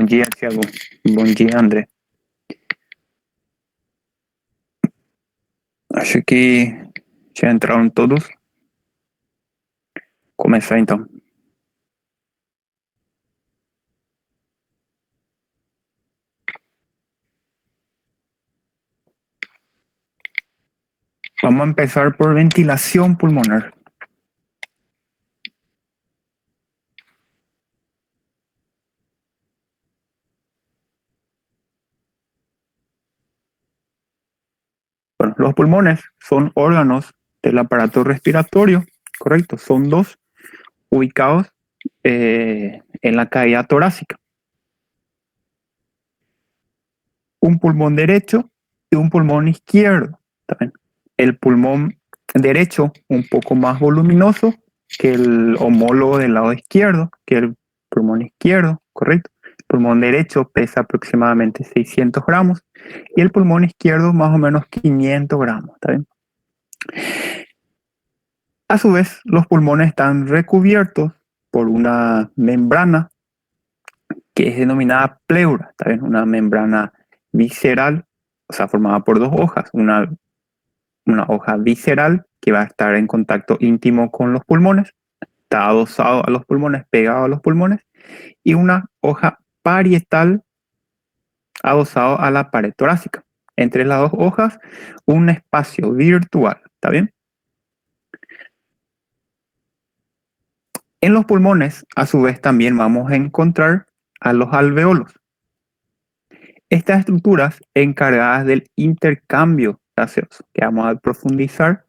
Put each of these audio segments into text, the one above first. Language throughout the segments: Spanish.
dia, Thiago. Bom dia, André. Acho que já entraram todos. Começar então. Vamos a empezar por ventilación pulmonar. Bueno, los pulmones son órganos del aparato respiratorio, correcto. Son dos ubicados en la cavidad torácica. Un pulmón derecho y un pulmón izquierdo. También. El pulmón derecho un poco más voluminoso que el homólogo del lado izquierdo, que el pulmón izquierdo, correcto. El pulmón derecho pesa aproximadamente 600 gramos y el pulmón izquierdo más o menos 500 gramos. ¿Está bien? A su vez, los pulmones están recubiertos por una membrana que es denominada pleura, ¿está bien? Una membrana visceral, o sea, formada por dos hojas, una hoja visceral que va a estar en contacto íntimo con los pulmones, está adosado a los pulmones, pegado a los pulmones, y una hoja parietal adosado a la pared torácica. Entre las dos hojas, un espacio virtual, ¿está bien? En los pulmones, a su vez, también vamos a encontrar a los alveolos. Estas estructuras encargadas del intercambio gaseoso, que vamos a profundizar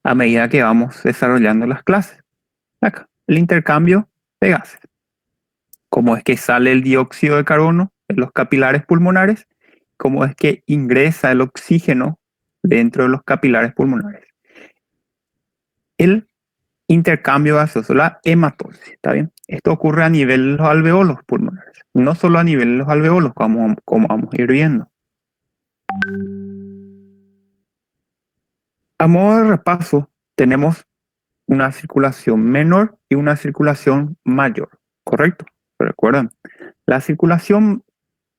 a medida que vamos desarrollando las clases. Acá, el intercambio de gases. Cómo es que sale el dióxido de carbono en los capilares pulmonares, cómo es que ingresa el oxígeno dentro de los capilares pulmonares. El intercambio gaseoso, la hematosis, ¿está bien? Esto ocurre a nivel de los alveolos pulmonares, no solo a nivel de los alveolos, como vamos a ir viendo. A modo de repaso, tenemos una circulación menor y una circulación mayor, ¿correcto? ¿Recuerdan? La circulación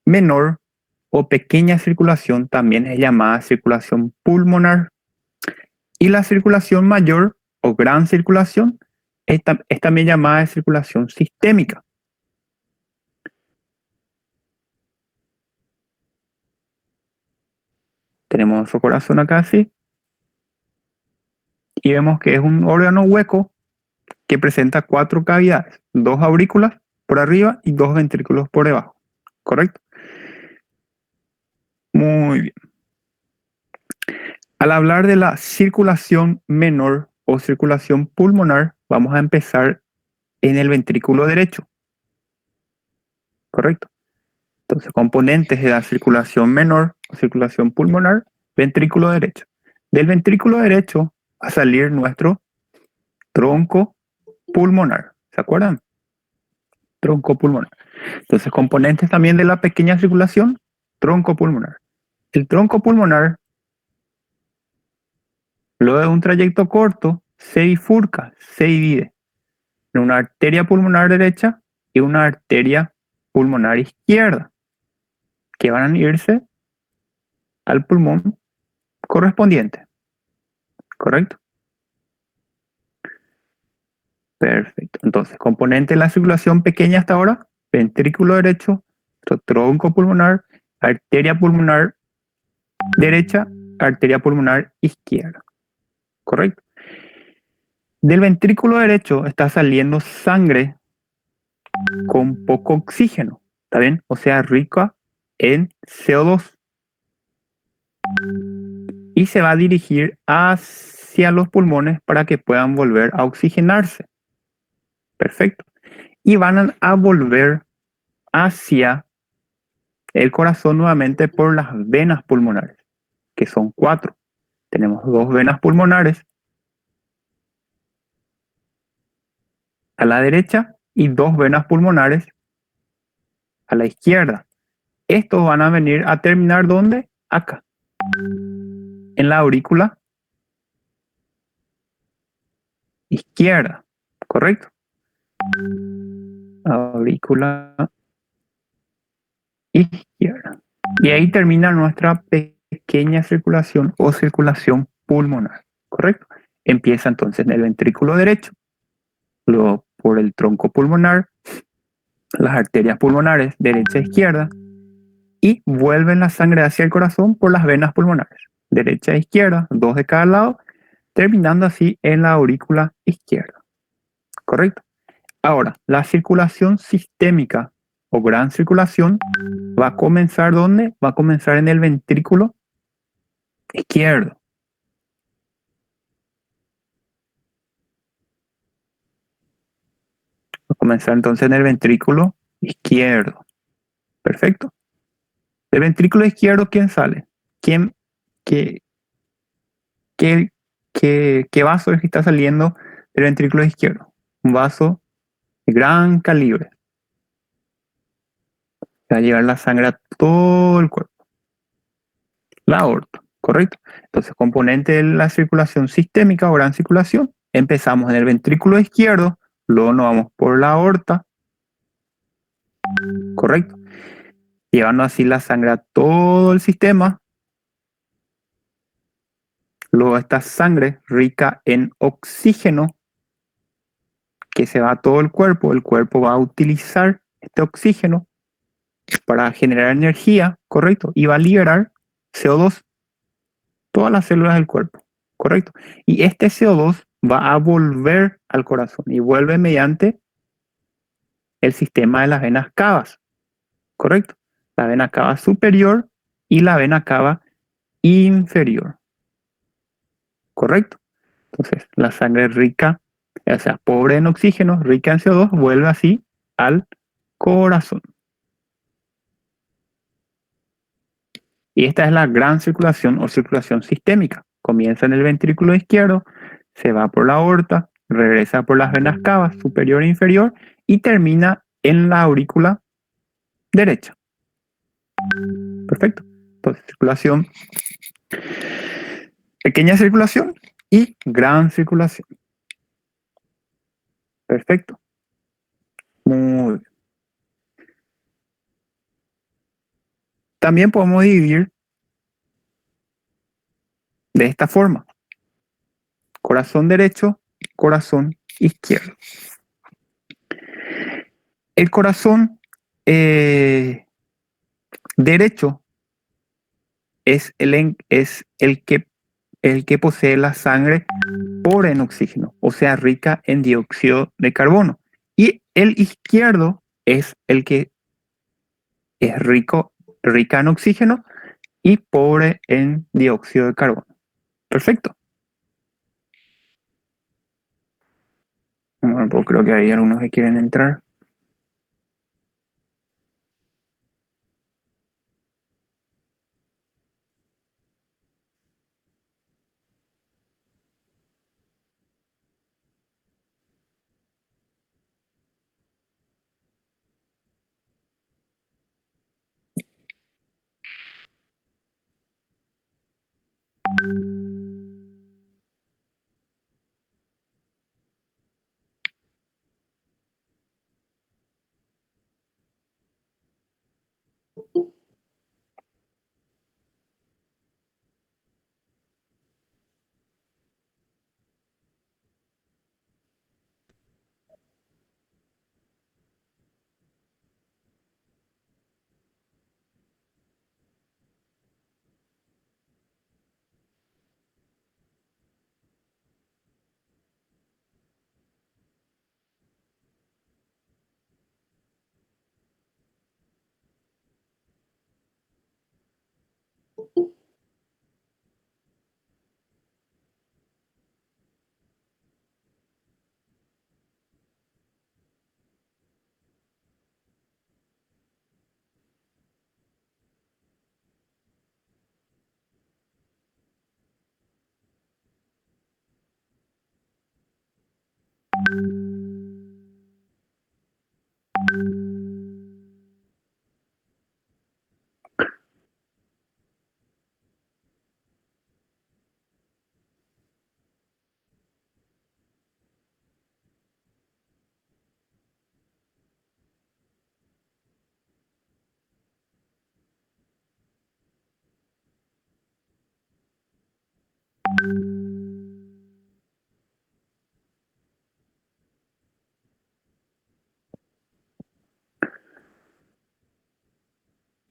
menor o pequeña circulación también es llamada circulación pulmonar. Y la circulación mayor o gran circulación es también llamada circulación sistémica. Tenemos nuestro corazón acá así. Y vemos que es un órgano hueco que presenta 4 cavidades, 2 aurículas por arriba y 2 ventrículos por debajo. ¿Correcto? Muy bien. Al hablar de la circulación menor o circulación pulmonar, vamos a empezar en el ventrículo derecho. ¿Correcto? Entonces, componentes de la circulación menor o circulación pulmonar, ventrículo derecho. Del ventrículo derecho va a salir nuestro tronco pulmonar. ¿Se acuerdan? Tronco pulmonar. Entonces, componentes también de la pequeña circulación, tronco pulmonar. El tronco pulmonar, luego de un trayecto corto, se bifurca, se divide en una arteria pulmonar derecha y una arteria pulmonar izquierda, que van a irse al pulmón correspondiente. ¿Correcto? Perfecto. Entonces, componente de la circulación pequeña hasta ahora, ventrículo derecho, tronco pulmonar, arteria pulmonar derecha, arteria pulmonar izquierda. ¿Correcto? Del ventrículo derecho está saliendo sangre con poco oxígeno, ¿está bien? O sea, rica en CO2. Y se va a dirigir hacia los pulmones para que puedan volver a oxigenarse. Perfecto. Y van a volver hacia el corazón nuevamente por las venas pulmonares, que son 4. Tenemos 2 venas pulmonares a la derecha y 2 venas pulmonares a la izquierda. Estos van a venir a terminar ¿dónde? Acá, en la aurícula izquierda, ¿correcto? Aurícula izquierda. Y ahí termina nuestra pequeña circulación o circulación pulmonar, ¿correcto? Empieza entonces en el ventrículo derecho, luego por el tronco pulmonar, las arterias pulmonares derecha e izquierda, y vuelven la sangre hacia el corazón por las venas pulmonares, derecha e izquierda, dos de cada lado, terminando así en la aurícula izquierda, ¿correcto? Ahora, la circulación sistémica o gran circulación va a comenzar ¿dónde? Va a comenzar en el ventrículo izquierdo. Va a comenzar entonces en el ventrículo izquierdo. Perfecto. Del ventrículo izquierdo, ¿quién sale? ¿Quién, qué, qué, qué vaso es que está saliendo del ventrículo izquierdo? Un vaso de gran calibre. Va a llevar la sangre a todo el cuerpo. La aorta, ¿correcto? Entonces, componente de la circulación sistémica o gran circulación, empezamos en el ventrículo izquierdo, luego nos vamos por la aorta, ¿correcto? Llevando así la sangre a todo el sistema. Luego esta sangre rica en oxígeno que se va a todo el cuerpo va a utilizar este oxígeno para generar energía, ¿correcto? Y va a liberar CO2, todas las células del cuerpo, ¿correcto? Y este CO2 va a volver al corazón y vuelve mediante el sistema de las venas cavas, ¿correcto? La vena cava superior y la vena cava inferior, ¿correcto? Entonces, la sangre rica, o sea, pobre en oxígeno, rica en CO2, vuelve así al corazón. Y esta es la gran circulación o circulación sistémica. Comienza en el ventrículo izquierdo, se va por la aorta, regresa por las venas cavas superior e inferior y termina en la aurícula derecha. Perfecto. Entonces, circulación, pequeña circulación y gran circulación. Perfecto. Muy bien. También podemos dividir de esta forma. Corazón derecho, corazón izquierdo. El corazón derecho es el que posee la sangre pobre en oxígeno, o sea, rica en dióxido de carbono. Y el izquierdo es el que es rica en oxígeno y pobre en dióxido de carbono. Perfecto. Bueno, pues creo que hay algunos que quieren entrar.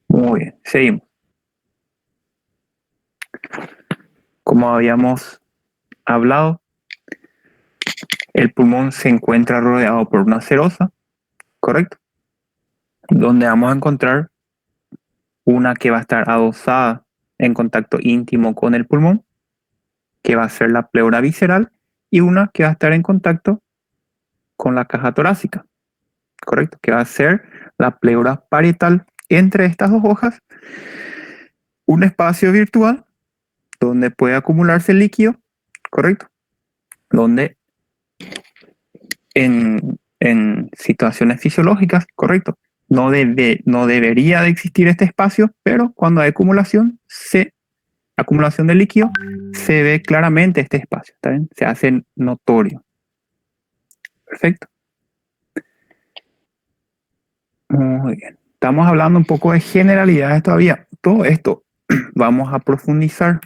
Muy bien, seguimos. Como habíamos hablado, el pulmón se encuentra rodeado por una serosa, ¿correcto? Donde vamos a encontrar una que va a estar adosada en contacto íntimo con el pulmón, que va a ser la pleura visceral, y una que va a estar en contacto con la caja torácica, ¿correcto? Que va a ser la pleura parietal. Entre estas dos hojas, un espacio virtual donde puede acumularse líquido, ¿correcto? Donde en situaciones fisiológicas, ¿correcto? No debería de existir este espacio, pero cuando hay acumulación de líquido, se ve claramente este espacio, ¿está bien? Se hace notorio. Perfecto. Muy bien. Estamos hablando un poco de generalidades todavía. Todo esto vamos a profundizar.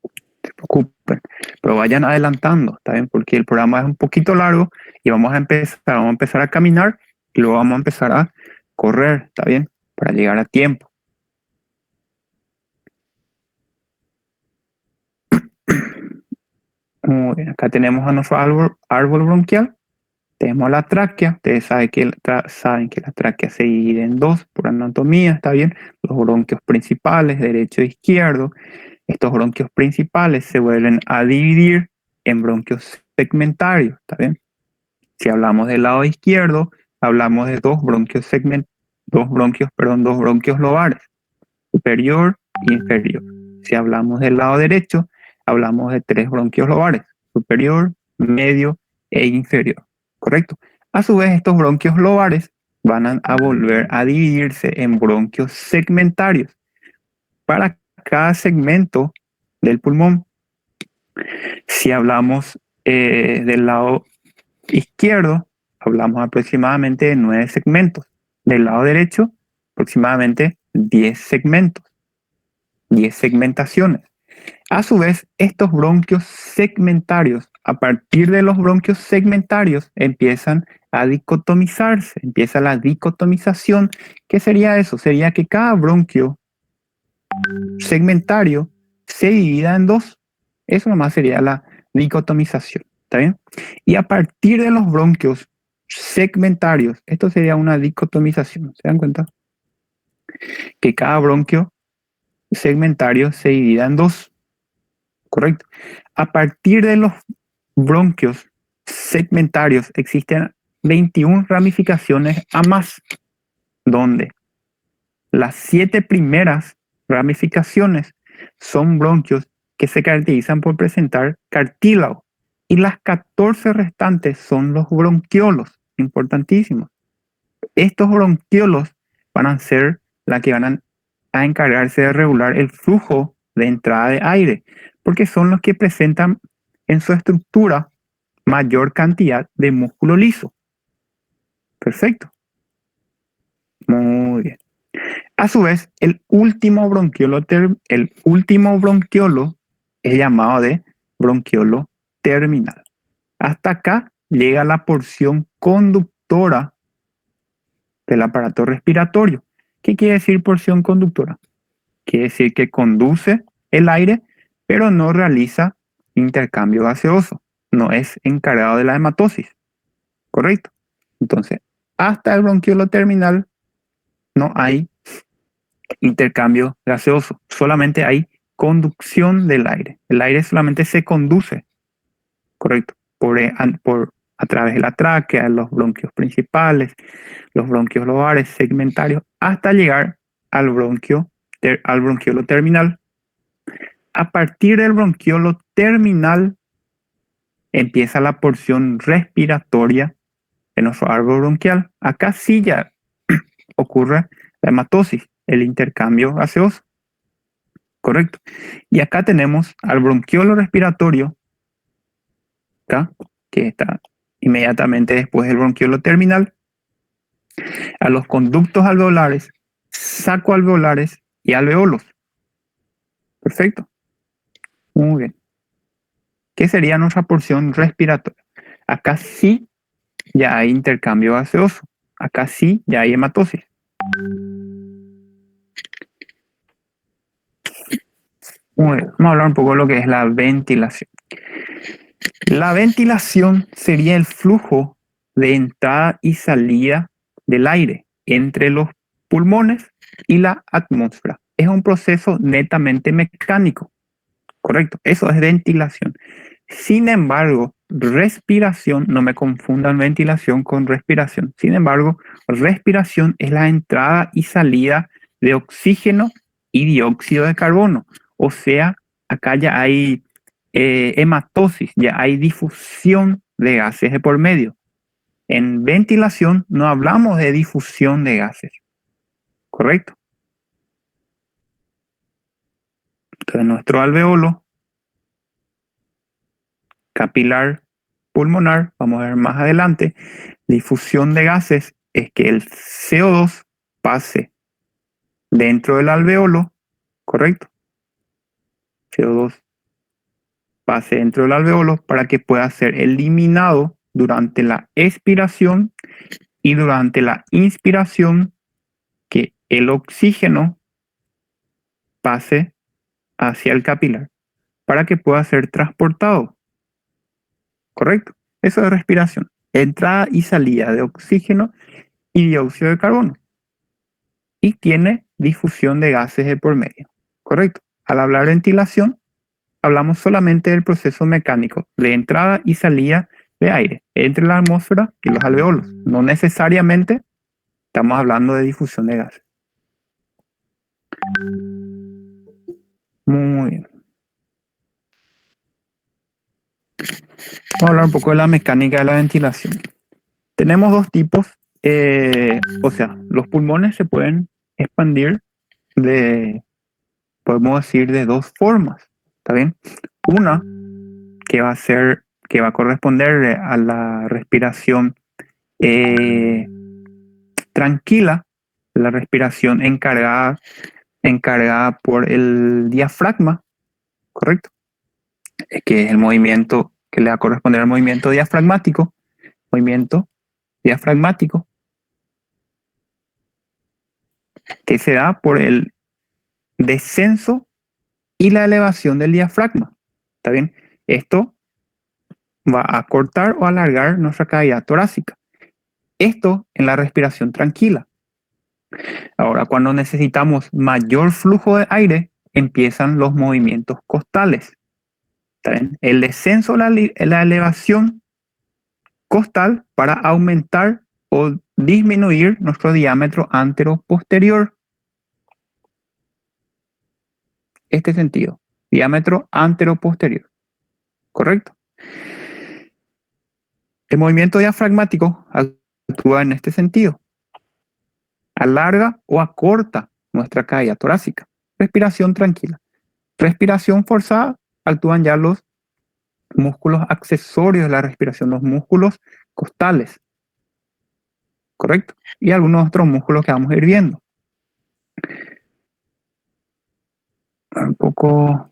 No se preocupen, pero vayan adelantando, ¿está bien? Porque el programa es un poquito largo y vamos a empezar a caminar y luego vamos a empezar a correr, ¿está bien? Para llegar a tiempo. Muy bien, acá tenemos a nuestro árbol bronquial. Tenemos la tráquea. Ustedes saben que la tráquea se divide en dos por anatomía, ¿está bien? Los bronquios principales, derecho e izquierdo. Estos bronquios principales se vuelven a dividir en bronquios segmentarios, ¿está bien? Si hablamos del lado izquierdo, hablamos de dos bronquios lobares, superior e inferior. Si hablamos del lado derecho, hablamos de tres bronquios lobares, superior, medio e inferior, ¿correcto? A su vez, estos bronquios lobares van a volver a dividirse en bronquios segmentarios. Para cada segmento del pulmón, si hablamos del lado izquierdo, hablamos aproximadamente de 9 segmentos. Del lado derecho, aproximadamente 10 segmentos, 10 segmentaciones. A su vez, estos bronquios segmentarios, a partir de los bronquios segmentarios, empiezan a dicotomizarse, empieza la dicotomización. ¿Qué sería eso? Sería que cada bronquio segmentario se divida en dos. Eso nomás sería la dicotomización, ¿está bien? Y a partir de los bronquios segmentarios, esto sería una dicotomización, ¿se dan cuenta? Que cada bronquio segmentario se divida en dos, ¿correcto? A partir de los bronquios segmentarios existen 21 ramificaciones a más, donde las 7 primeras ramificaciones son bronquios que se caracterizan por presentar cartílago y las 14 restantes son los bronquiolos, importantísimos. Estos bronquiolos van a ser las que van a encargarse de regular el flujo de entrada de aire, porque son los que presentan en su estructura mayor cantidad de músculo liso. Perfecto. Muy bien. A su vez, el último bronquiolo es llamado de bronquiolo terminal. Hasta acá llega la porción conductora del aparato respiratorio. ¿Qué quiere decir porción conductora? Quiere decir que conduce el aire, pero no realiza intercambio gaseoso. No es encargado de la hematosis. ¿Correcto? Entonces, hasta el bronquiolo terminal no hay intercambio gaseoso, solamente hay conducción del aire. El aire solamente se conduce, correcto, a través de la tráquea, los bronquios principales, los bronquios lobares, segmentarios, hasta llegar al bronquiolo terminal. A partir del bronquiolo terminal empieza la porción respiratoria de nuestro árbol bronquial. Acá sí ya ocurre la hematosis, el intercambio gaseoso. Correcto. Y acá tenemos al bronquiolo respiratorio, acá, que está inmediatamente después del bronquiolo terminal, a los conductos alveolares, sacoalveolares y alveolos. Perfecto. Muy bien. que sería nuestra porción respiratoria. Acá sí ya hay intercambio gaseoso. Acá sí ya hay hematosis. Vamos a hablar un poco de lo que es la ventilación. La ventilación sería el flujo de entrada y salida del aire entre los pulmones y la atmósfera. Es un proceso netamente mecánico, correcto. Eso es ventilación. Sin embargo, respiración, no me confundan ventilación con respiración. Sin embargo, respiración es la entrada y salida de oxígeno y dióxido de carbono. O sea, acá ya hay hematosis, ya hay difusión de gases de por medio. En ventilación no hablamos de difusión de gases, ¿correcto? Entonces, nuestro alveolo capilar pulmonar, vamos a ver más adelante, difusión de gases es que el CO2 pase dentro del alveolo, ¿correcto? CO2 pase dentro del alveolo para que pueda ser eliminado durante la expiración y durante la inspiración, que el oxígeno pase hacia el capilar para que pueda ser transportado, ¿correcto? Eso es respiración, entrada y salida de oxígeno y dióxido de carbono. Y tiene difusión de gases de por medio, ¿correcto? Al hablar de ventilación, hablamos solamente del proceso mecánico de entrada y salida de aire entre la atmósfera y los alveolos. No necesariamente estamos hablando de difusión de gases. Muy bien. Vamos a hablar un poco de la mecánica de la ventilación. Tenemos dos tipos, o sea, los pulmones se pueden expandir podemos decir, de dos formas, ¿está bien? Una que va a corresponder a la respiración tranquila, la respiración encargada por el diafragma, ¿correcto? Que es el movimiento que le va a corresponder al movimiento diafragmático, que se da por el descenso y la elevación del diafragma, ¿está bien? Esto va a cortar o alargar nuestra cavidad torácica. Esto en la respiración tranquila. Ahora, cuando necesitamos mayor flujo de aire, empiezan los movimientos costales. ¿Está el descenso, la elevación costal para aumentar o disminuir nuestro diámetro antero-posterior. Este sentido, diámetro antero-posterior. ¿Correcto? El movimiento diafragmático actúa en este sentido. Alarga o acorta nuestra cavidad torácica. Respiración tranquila. Respiración forzada, actúan ya los músculos accesorios de la respiración, los músculos costales, ¿correcto? Y algunos otros músculos que vamos a ir viendo. Un poco...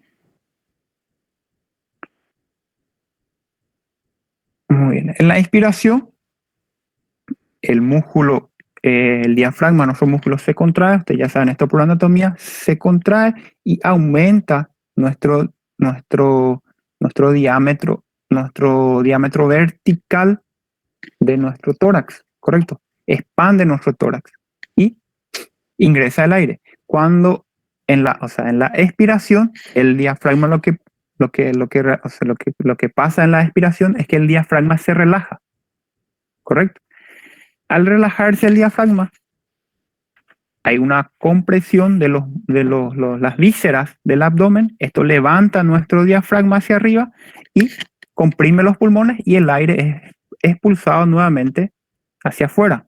Muy bien. En la inspiración, el músculo, el diafragma, nuestro músculo se contrae, ustedes ya saben esto por anatomía, se contrae y aumenta nuestro diámetro vertical de nuestro tórax, ¿correcto? Expande nuestro tórax y ingresa el aire. Cuando en la expiración, el diafragma lo que pasa en la expiración es que el diafragma se relaja, ¿correcto? Al relajarse el diafragma, hay una compresión de las vísceras del abdomen. Esto levanta nuestro diafragma hacia arriba y comprime los pulmones y el aire es expulsado nuevamente hacia afuera.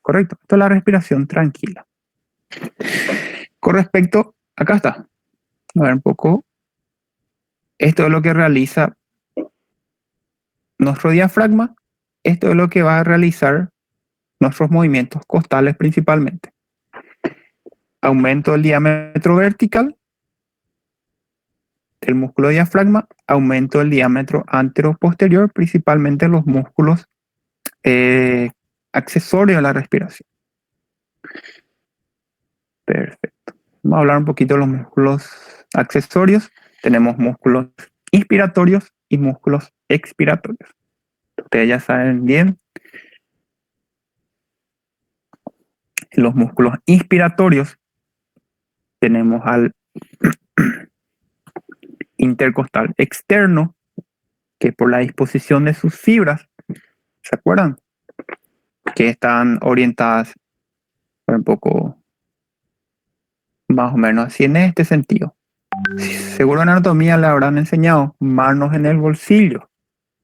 Correcto. Esto es la respiración tranquila. Con respecto, acá está. A ver un poco. Esto es lo que realiza nuestro diafragma. Esto es lo que va a realizar nuestros movimientos costales principalmente. Aumento del diámetro vertical. el músculo diafragma, aumento del diámetro antero-posterior, principalmente los músculos accesorios a la respiración. Perfecto. Vamos a hablar un poquito de los músculos accesorios. Tenemos músculos inspiratorios y músculos expiratorios. Ustedes ya saben bien. En los músculos inspiratorios tenemos al intercostal externo, que por la disposición de sus fibras, ¿se acuerdan? Que están orientadas un poco más o menos así en este sentido. Seguro en anatomía le habrán enseñado manos en el bolsillo,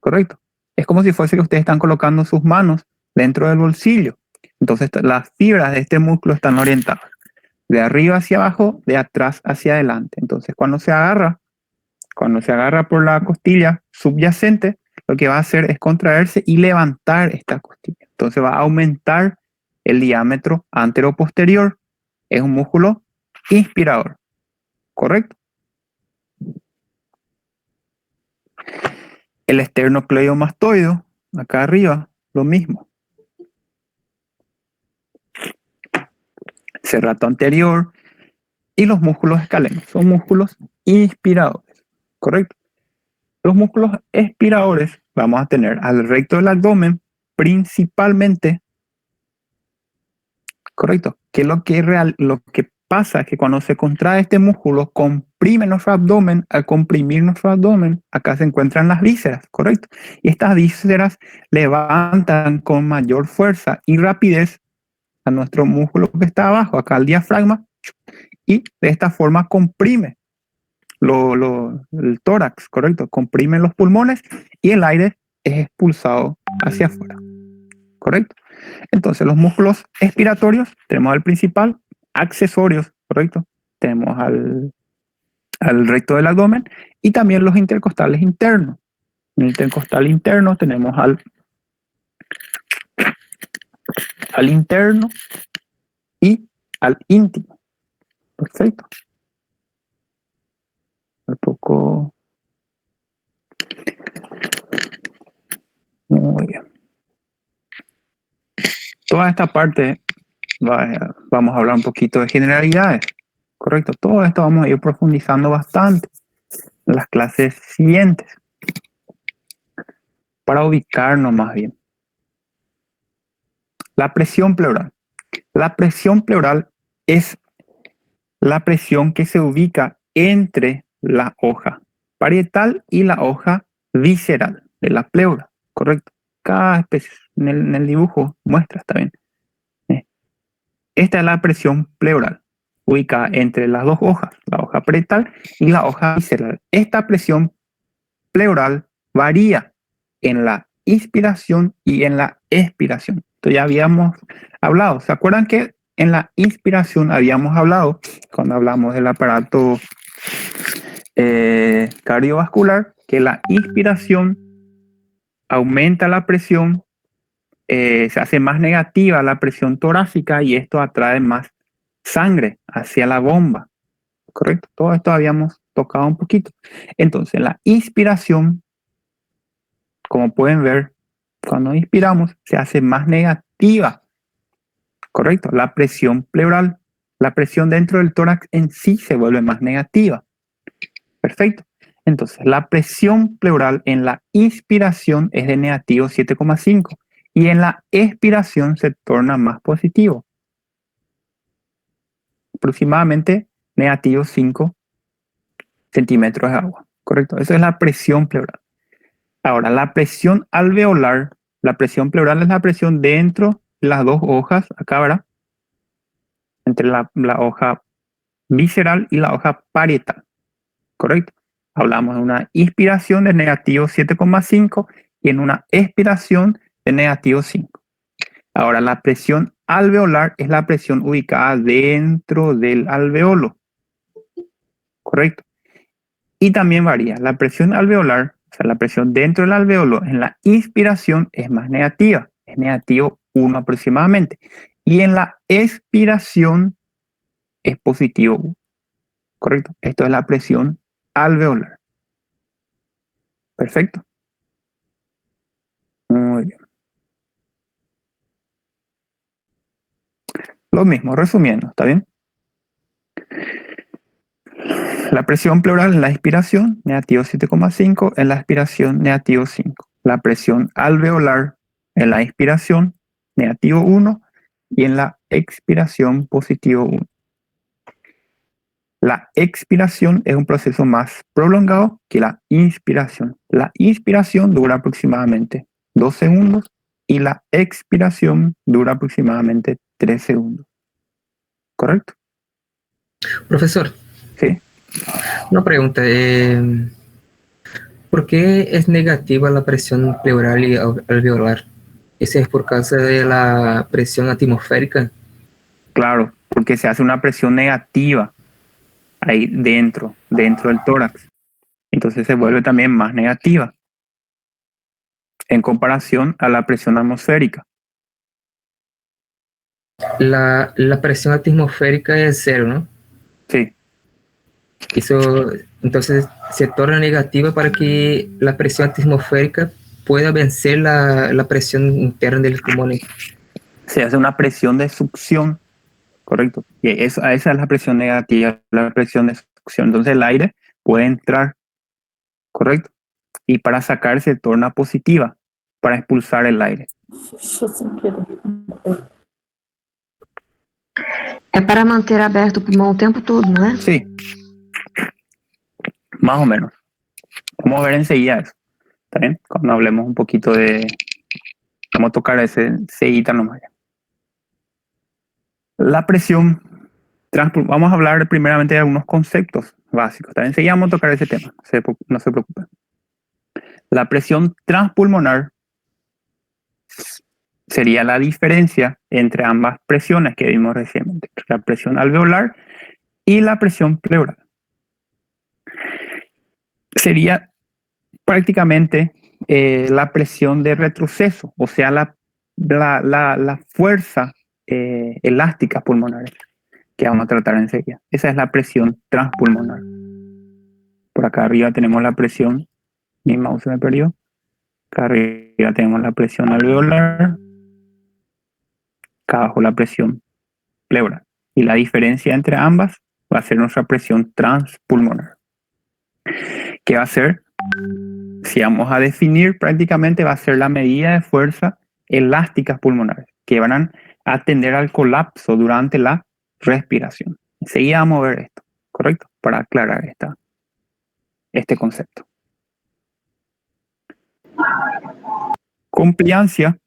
¿correcto? Es como si fuese que ustedes están colocando sus manos dentro del bolsillo. Entonces las fibras de este músculo están orientadas de arriba hacia abajo, de atrás hacia adelante. Entonces cuando se agarra por la costilla subyacente, lo que va a hacer es contraerse y levantar esta costilla. Entonces va a aumentar el diámetro antero-posterior. Es un músculo inspirador, ¿correcto? El esternocleidomastoideo, acá arriba, lo mismo. Serrato anterior y los músculos escalenos son músculos inspiradores, ¿correcto? Los músculos expiradores vamos a tener al recto del abdomen principalmente, ¿correcto? Que lo que pasa es que cuando se contrae este músculo, comprime nuestro abdomen. Al comprimir nuestro abdomen, acá se encuentran las vísceras, ¿correcto? Y estas vísceras levantan con mayor fuerza y rapidez a nuestro músculo que está abajo, acá el diafragma, y de esta forma comprime el tórax, ¿correcto? Comprime los pulmones y el aire es expulsado hacia afuera, ¿correcto? Entonces los músculos expiratorios, tenemos al principal, accesorios, ¿correcto? Tenemos al recto del abdomen y también los intercostales internos. En el intercostal interno tenemos al interno y al íntimo. Perfecto. Un poco. Muy bien. Toda esta parte vamos a hablar un poquito de generalidades. Correcto. Todo esto vamos a ir profundizando bastante en las clases siguientes. Para ubicarnos más bien. La presión pleural. La presión pleural es la presión que se ubica entre la hoja parietal y la hoja visceral de la pleura, ¿correcto? Cada especie en el dibujo muestra, está bien. Esta es la presión pleural, ubicada entre las dos hojas, la hoja parietal y la hoja visceral. Esta presión pleural varía en la inspiración y en la expiración. Esto ya habíamos hablado. ¿Se acuerdan que en la inspiración habíamos hablado, cuando hablamos del aparato cardiovascular, que la inspiración aumenta la presión, se hace más negativa la presión torácica y esto atrae más sangre hacia la bomba, ¿correcto? Todo esto habíamos tocado un poquito. Entonces, la inspiración, como pueden ver, cuando inspiramos se hace más negativa, ¿correcto? La presión pleural, la presión dentro del tórax en sí se vuelve más negativa. Perfecto. Entonces, la presión pleural en la inspiración es de negativo 7,5 y en la expiración se torna más positivo. Aproximadamente negativo 5 centímetros de agua, ¿correcto? Esa es la presión pleural. Ahora, la presión alveolar, la presión pleural es la presión dentro de las dos hojas, acá, ¿verdad? Entre la hoja visceral y la hoja parietal, ¿correcto? Hablamos de una inspiración de negativo 7,5 y en una expiración de negativo 5. Ahora, la presión alveolar es la presión ubicada dentro del alveolo, ¿correcto? Y también varía. La presión alveolar, o sea, la presión dentro del alveolo en la inspiración es más negativa, es negativo 1 aproximadamente. Y en la expiración es positivo 1, ¿correcto? Esto es la presión alveolar. Perfecto. Muy bien. Lo mismo, resumiendo, ¿está bien? La presión pleural en la inspiración, negativo 7,5, en la expiración, negativo 5. La presión alveolar en la inspiración, negativo 1, y en la expiración, positivo 1. La expiración es un proceso más prolongado que la inspiración. La inspiración dura aproximadamente 2 segundos y la expiración dura aproximadamente 3 segundos. ¿Correcto? Profesor, Sí. una pregunta. ¿Por qué es negativa la presión pleural y alveolar? ¿Ese es por causa de la presión atmosférica? Claro, porque se hace una presión negativa ahí dentro del tórax. Entonces se vuelve también más negativa en comparación a la presión atmosférica. La presión atmosférica es cero, ¿no? Sí, Eso entonces se torna negativa para que la presión atmosférica pueda vencer la presión interna del pulmón. se hace una presión de succión, correcto. Y esa es la presión negativa, la presión de succión. Entonces el aire puede entrar, correcto. Y para sacar se torna positiva, para expulsar el aire. É para manter aberto o pulmão o tempo todo, não é? Sí, más o menos. Vamos a ver enseguida eso. ¿Está bien? Cuando hablemos un poquito de... Vamos a tocar ese seguita nomás. La presión vamos a hablar primeramente de algunos conceptos básicos. También enseguida vamos a tocar ese tema, no se preocupen. La presión transpulmonar sería la diferencia entre ambas presiones que vimos recientemente, la presión alveolar y la presión pleural. Sería prácticamente la presión de retroceso, o sea, la fuerza elástica pulmonar que vamos a tratar enseguida. Esa es la presión transpulmonar. Por acá arriba tenemos la presión, mi mouse se me perdió. Acá arriba tenemos la presión alveolar, acá abajo la presión pleural. Y la diferencia entre ambas va a ser nuestra presión transpulmonar. ¿Qué va a ser? Si vamos a definir prácticamente, va a ser la medida de fuerza elásticas pulmonares que van a atender al colapso durante la respiración. Enseguida vamos a ver esto, ¿correcto? Para aclarar este concepto. Compliancia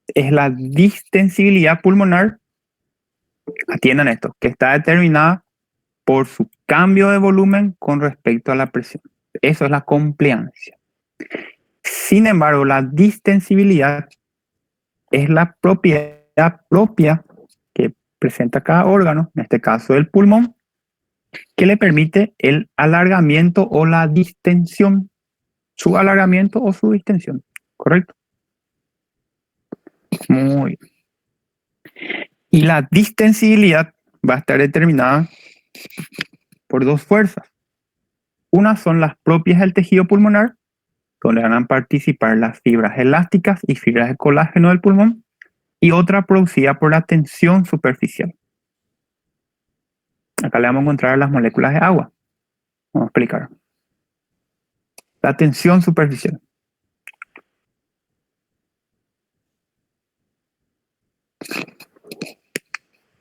es la distensibilidad pulmonar, atiendan esto, que está determinada por su cambio de volumen con respecto a la presión. Eso es la compliancia. Sin embargo, la distensibilidad es la propiedad propia que presenta cada órgano, en este caso el pulmón, que le permite el alargamiento o la distensión, su alargamiento o su distensión, ¿correcto? Muy bien. Y la distensibilidad va a estar determinada por dos fuerzas. Una son las propias del tejido pulmonar, donde van a participar las fibras elásticas y fibras de colágeno del pulmón, y otra producida por la tensión superficial. Acá le vamos a encontrar las moléculas de agua. Vamos a explicar. La tensión superficial.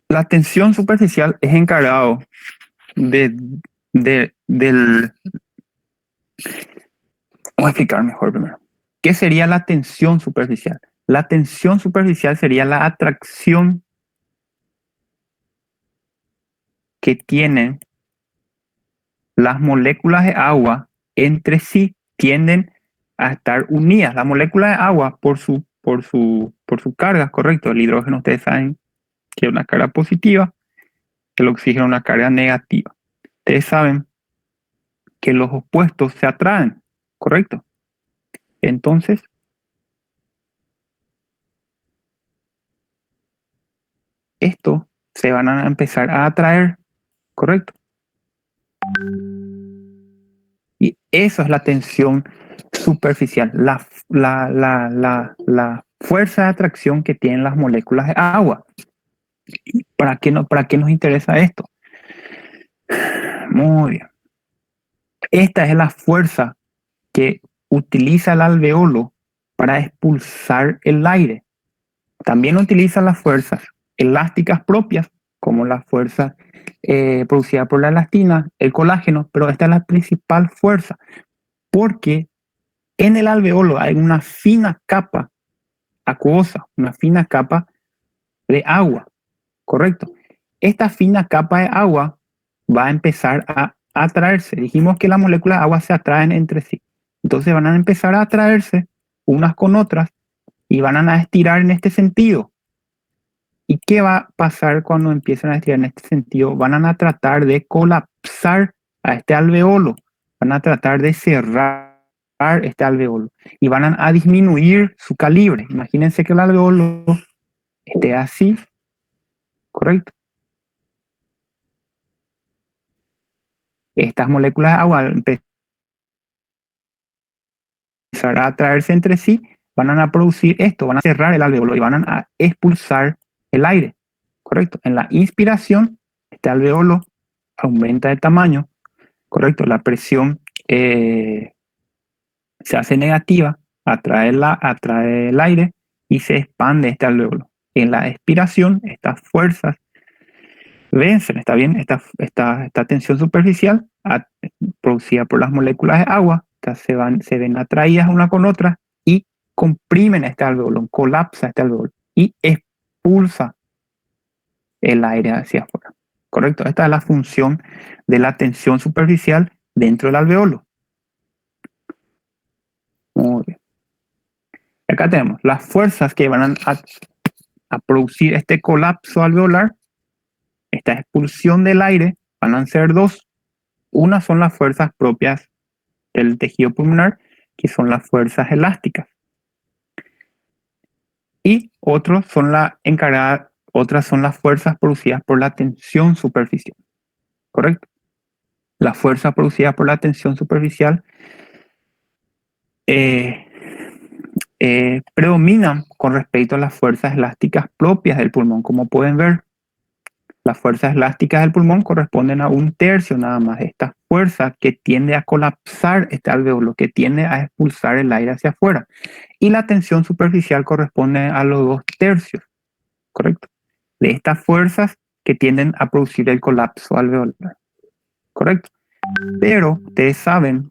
La tensión superficial es encargado del... Vamos a explicar mejor primero. ¿Qué sería la tensión superficial? La tensión superficial sería la atracción que tienen las moléculas de agua entre sí, tienden a estar unidas. Las moléculas de agua por su carga, correcto. El hidrógeno, ustedes saben que es una carga positiva, el oxígeno una carga negativa. Ustedes saben que los opuestos se atraen, correcto. Entonces, estos se van a empezar a atraer, correcto. Y eso es la tensión superficial, la fuerza de atracción que tienen las moléculas de agua. ¿Para qué nos interesa esto? Muy bien. Esta es la fuerza que utiliza el alveolo para expulsar el aire. También utiliza las fuerzas elásticas propias, como la fuerza producida por la elastina, el colágeno, pero esta es la principal fuerza, porque en el alveolo hay una fina capa acuosa, una fina capa de agua, ¿correcto? Esta fina capa de agua va a empezar a atraerse. Dijimos que las moléculas de agua se atraen entre sí. Entonces van a empezar a atraerse unas con otras y van a estirar en este sentido. ¿Y qué va a pasar cuando empiezan a estirar en este sentido? Van a tratar de colapsar a este alveolo. Van a tratar de cerrar este alveolo y van a disminuir su calibre. Imagínense que el alveolo esté así, ¿correcto? Estas moléculas de agua al empezar a atraerse entre sí, van a producir esto, van a cerrar el alveolo y van a expulsar el aire, ¿correcto? En la inspiración, este alveolo aumenta de tamaño, ¿correcto? La presión se hace negativa, atrae el aire y se expande este alveolo. En la expiración, estas fuerzas vencen, ¿está bien? Esta tensión superficial producida por las moléculas de agua, se ven atraídas una con otra y comprimen este alveolo, colapsa este alveolo y expulsa el aire hacia afuera. ¿Correcto? Esta es la función de la tensión superficial dentro del alveolo. Muy bien. Acá tenemos las fuerzas que van a producir este colapso alveolar, esta expulsión del aire, van a ser dos. Una son las fuerzas propias del tejido pulmonar, que son las fuerzas elásticas. Y otras son las fuerzas producidas por la tensión superficial. ¿Correcto? Las fuerzas producidas por la tensión superficial predominan con respecto a las fuerzas elásticas propias del pulmón. Como pueden ver, las fuerzas elásticas del pulmón corresponden a 1/3 nada más de esta fuerza que tiende a colapsar este alveolo, que tiende a expulsar el aire hacia afuera. Y la tensión superficial corresponde a los 2/3, ¿correcto? De estas fuerzas que tienden a producir el colapso alveolar, ¿correcto? Pero ustedes saben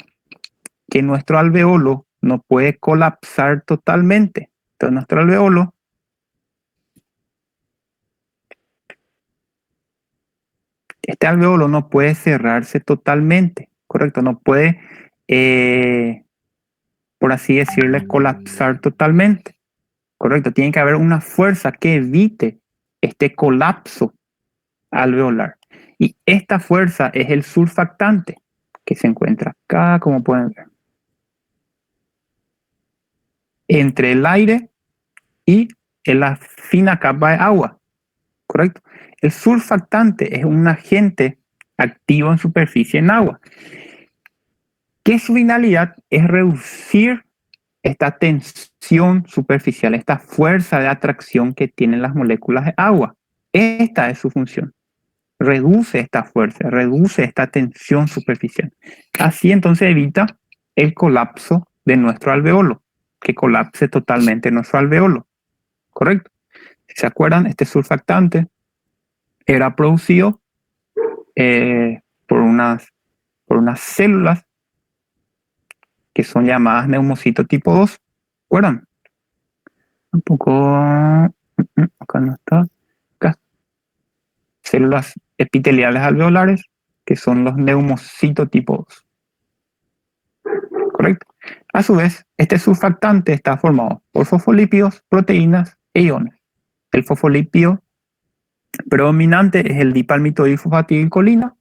que nuestro alveolo no puede colapsar totalmente. Entonces nuestro alveolo este alveolo no puede cerrarse totalmente, ¿correcto? No puede, por así decirle, colapsar totalmente, ¿correcto? Tiene que haber una fuerza que evite este colapso alveolar. Y esta fuerza es el surfactante que se encuentra acá, como pueden ver, entre el aire y en la fina capa de agua, ¿correcto? El surfactante es un agente activo en superficie en agua, que su finalidad es reducir esta tensión superficial, esta fuerza de atracción que tienen las moléculas de agua. Esta es su función. Reduce esta fuerza, reduce esta tensión superficial. Así entonces evita el colapso de nuestro alveolo, que colapse totalmente nuestro alveolo. ¿Correcto? Si se acuerdan, este surfactante era producido por unas células que son llamadas neumocito tipo 2. ¿Se acuerdan? Un poco... Acá no está. Acá. Células epiteliales alveolares, que son los neumocitos tipo 2. ¿Correcto? A su vez, este surfactante está formado por fosfolípidos, proteínas e iones. El fosfolípido predominante es el dipalmitoidifosfatidilcolina.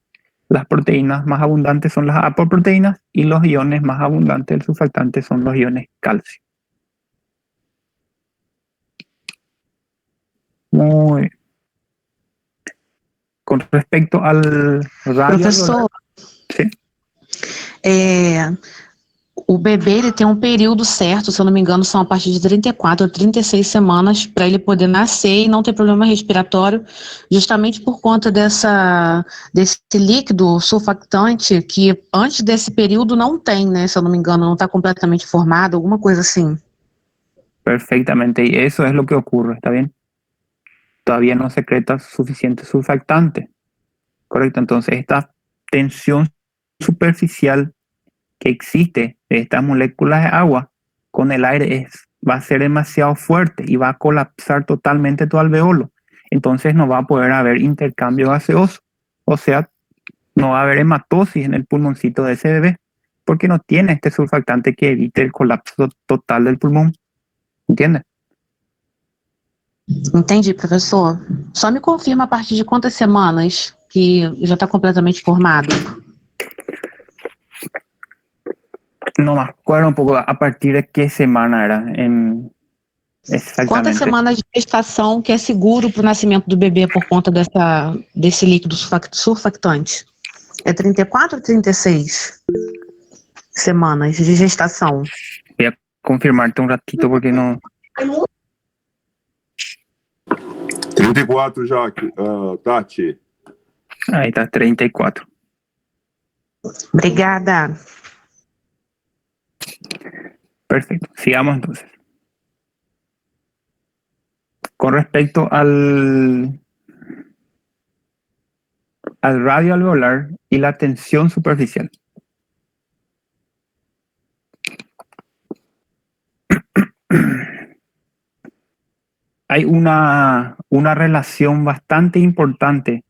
Las proteínas más abundantes son las apoproteínas y los iones más abundantes del surfactante son los iones calcio. Muy bien. Con respecto al radio Professor, alveolar, ¿sí? O bebê ele tem um período certo, se eu não me engano, são a partir de 34 ou 36 semanas para ele poder nascer e não ter problema respiratório, justamente por conta desse líquido surfactante que antes desse período não tem, né? Se eu não me engano, não está completamente formado, alguma coisa assim. Perfectamente, y eso es lo que ocurre, ¿está bien? Todavía no secreta suficiente surfactante, ¿correcto? Entonces esta tensión superficial que existe de estas moléculas de agua con el aire va a ser demasiado fuerte y va a colapsar totalmente tu alveolo. Entonces no va a poder haber intercambio gaseoso, o sea, no va a haber hematosis en el pulmoncito de ese bebé, porque no tiene este surfactante que evite el colapso total del pulmón. ¿Entiendes? Entendi, professor. Só me confirma a partir de quantas semanas que já está completamente formado. No me acuerdo un poco a partir de qué semana era. Exactamente. Quantas semanas de gestação que é seguro para o nascimento do bebê por conta desse líquido surfactante? É 34 ou 36 semanas de gestação? Voy a confirmarte un ratito porque no... 34, Jaque. Tati. Ahí está, 34. Obrigada. Perfecto, sigamos entonces. Con respecto al radio alveolar y la tensión superficial. Hay una relación bastante importante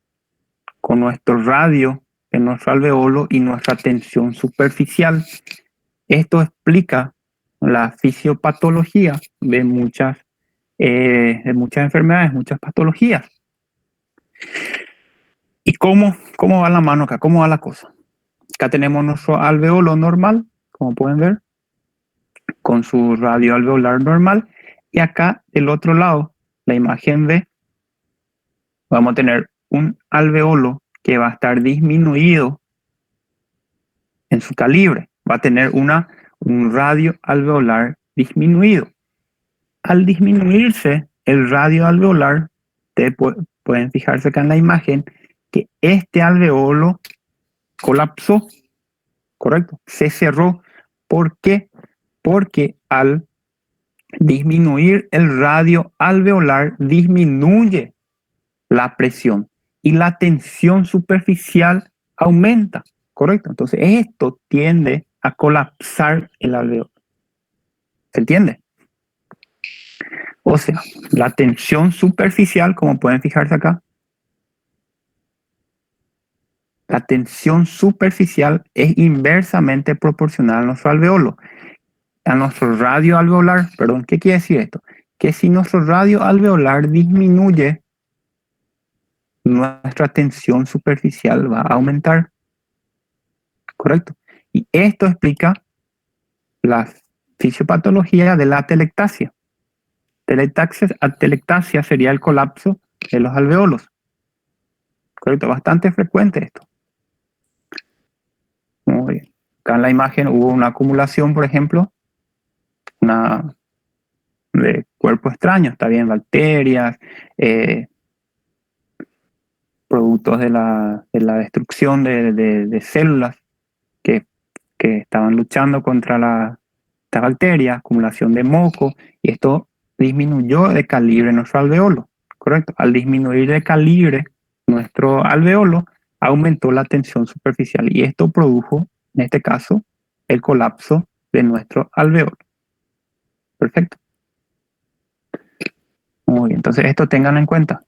con nuestro radio en nuestro alveolo y nuestra tensión superficial. Esto explica la fisiopatología de muchas enfermedades, muchas patologías. ¿Y cómo va la mano acá? ¿Cómo va la cosa? Acá tenemos nuestro alveolo normal, como pueden ver, con su radio alveolar normal. Y acá, del otro lado, la imagen B, vamos a tener un alveolo que va a estar disminuido en su calibre. Va a tener un radio alveolar disminuido. Al disminuirse el radio alveolar, ustedes pueden fijarse acá en la imagen que este alveolo colapsó, ¿correcto? Se cerró. ¿Por qué? Porque al disminuir el radio alveolar disminuye la presión y la tensión superficial aumenta, ¿correcto? Entonces esto tiende a colapsar el alveolo. ¿Se entiende? O sea, la tensión superficial, como pueden fijarse acá, la tensión superficial es inversamente proporcional a nuestro alveolo, a nuestro radio alveolar. Perdón, ¿qué quiere decir esto? Que si nuestro radio alveolar disminuye, nuestra tensión superficial va a aumentar. ¿Correcto? Y esto explica la fisiopatología de la atelectasia. Atelectasia sería el colapso de los alveolos. ¿Correcto? Bastante frecuente esto. Muy bien. Acá en la imagen hubo una acumulación, por ejemplo, de cuerpo extraño, está bien, bacterias, productos de la destrucción de células que estaban luchando contra esta bacteria, acumulación de moco, y esto disminuyó de calibre nuestro alveolo, ¿correcto? Al disminuir de calibre nuestro alveolo, aumentó la tensión superficial y esto produjo, en este caso, el colapso de nuestro alveolo. Perfecto. Muy bien, entonces esto tenganlo en cuenta.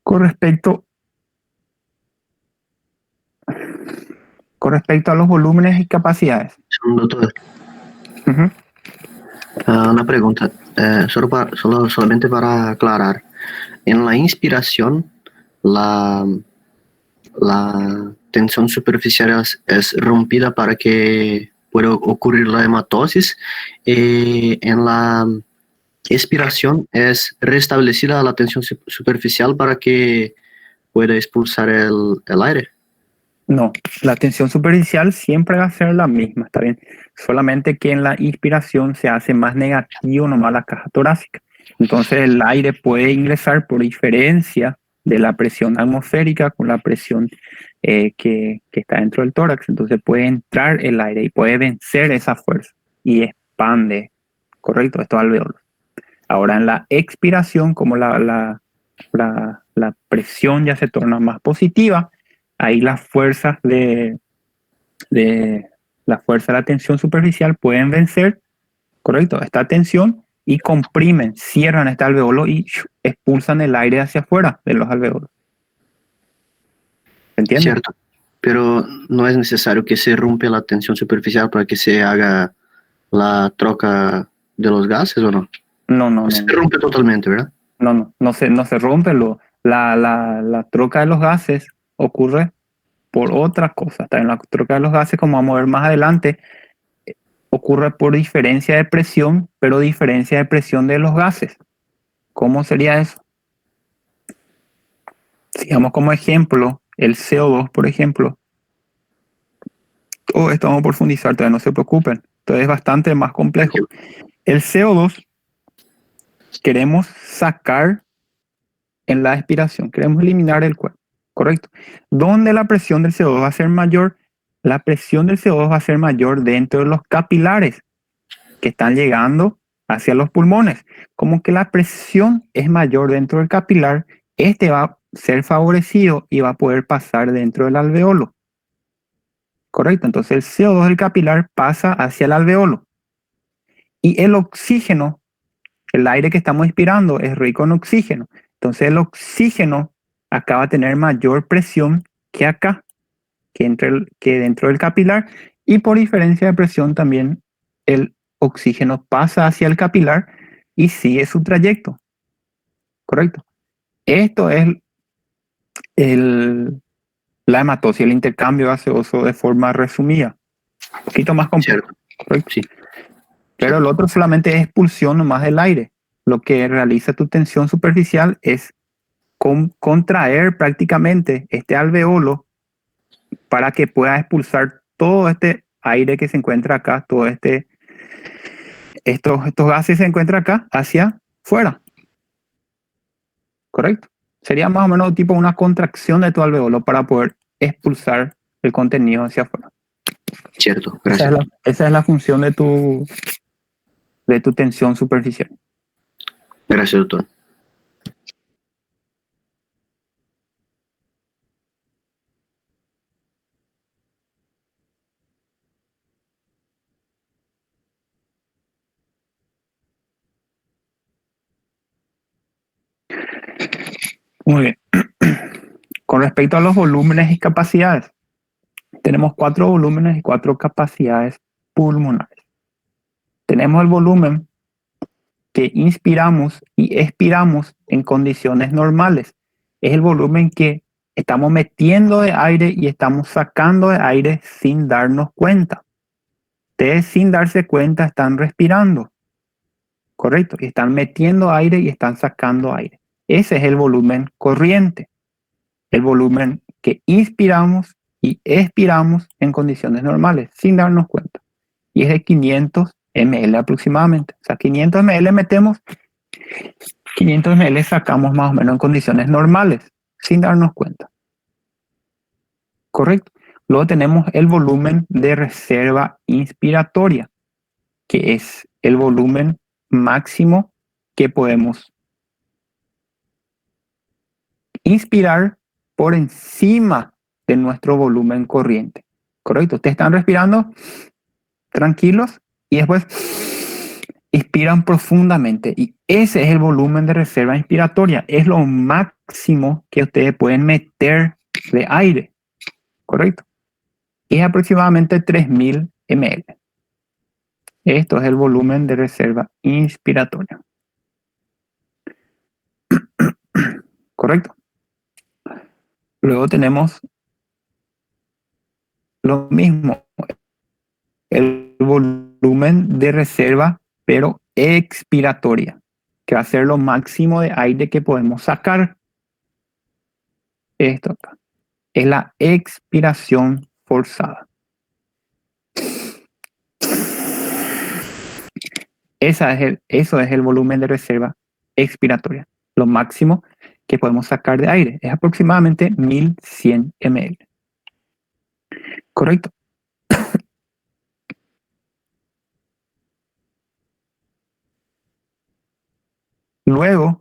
Con respecto a los volúmenes y capacidades. Doctor, una pregunta, solamente para aclarar. En la inspiración, la tensión superficial es rompida para que pueda ocurrir la hematosis. En la expiración es restablecida la tensión superficial para que puede expulsar el aire. No, la tensión superficial siempre va a ser la misma, ¿está bien? Solamente que en la inspiración se hace más negativo nomás la caja torácica. Entonces el aire puede ingresar por diferencia de la presión atmosférica con la presión que está dentro del tórax. Entonces puede entrar el aire y puede vencer esa fuerza y expande, ¿correcto? Estos alveolos. Ahora en la expiración, como la presión ya se torna más positiva, ahí las fuerzas de la tensión superficial pueden vencer, correcto, esta tensión y comprimen, cierran este alveolo y expulsan el aire hacia afuera de los alveolos. ¿Entiendes? Cierto, pero no es necesario que se rompa la tensión superficial para que se haga la troca de los gases, ¿o no? No. Se rompe totalmente, ¿verdad? No se rompe. La troca de los gases ocurre por otra cosa. También la troca de los gases, como vamos a ver más adelante, ocurre por diferencia de presión, pero diferencia de presión de los gases. ¿Cómo sería eso? Digamos como ejemplo, el CO2, por ejemplo. Todo esto vamos a profundizar, todavía no se preocupen. Entonces es bastante más complejo. El CO2 queremos sacar en la expiración, queremos eliminar el cuerpo, ¿correcto? ¿Dónde la presión del CO2 va a ser mayor? La presión del CO2 va a ser mayor dentro de los capilares que están llegando hacia los pulmones. Como que la presión es mayor dentro del capilar, este va a ser favorecido y va a poder pasar dentro del alveolo. Correcto, entonces el CO2 del capilar pasa hacia el alveolo. Y el oxígeno, el aire que estamos inspirando es rico en oxígeno. Entonces el oxígeno acá va a tener mayor presión que acá, que dentro del capilar. Y por diferencia de presión también el oxígeno pasa hacia el capilar y sigue su trayecto. Correcto. Esto es la hematosis, el intercambio gaseoso de forma resumida. Un poquito más complejo. Correcto. Sí. Pero el otro solamente es expulsión nomás del aire. Lo que realiza tu tensión superficial es contraer prácticamente este alveolo para que pueda expulsar todo este aire que se encuentra acá, todo estos gases se encuentran acá hacia fuera. ¿Correcto? Sería más o menos tipo una contracción de tu alveolo para poder expulsar el contenido hacia afuera. Cierto, gracias. Esa es la función de tu tensión superficial. Gracias, doctor. Muy bien. Con respecto a los volúmenes y capacidades, tenemos 4 volúmenes y 4 capacidades pulmonares. Tenemos el volumen que inspiramos y expiramos en condiciones normales. Es el volumen que estamos metiendo de aire y estamos sacando de aire sin darnos cuenta. Ustedes sin darse cuenta están respirando, ¿correcto? Y están metiendo aire y están sacando aire. Ese es el volumen corriente. El volumen que inspiramos y expiramos en condiciones normales, sin darnos cuenta. Y es de 500 ml aproximadamente. O sea, 500 ml metemos, 500 ml sacamos más o menos en condiciones normales, sin darnos cuenta. ¿Correcto? Luego tenemos el volumen de reserva inspiratoria, que es el volumen máximo que podemos inspirar por encima de nuestro volumen corriente. ¿Correcto? Ustedes están respirando tranquilos y después inspiran profundamente. Y ese es el volumen de reserva inspiratoria. Es lo máximo que ustedes pueden meter de aire. ¿Correcto? Y es aproximadamente 3000 ml. Esto es el volumen de reserva inspiratoria. ¿Correcto? Luego tenemos lo mismo, el volumen de reserva, pero expiratoria, que va a ser lo máximo de aire que podemos sacar. esto acá, es la expiración forzada. Eso es el volumen de reserva expiratoria. Lo máximo que podemos sacar de aire es aproximadamente 1100 ml. ¿Correcto? Luego,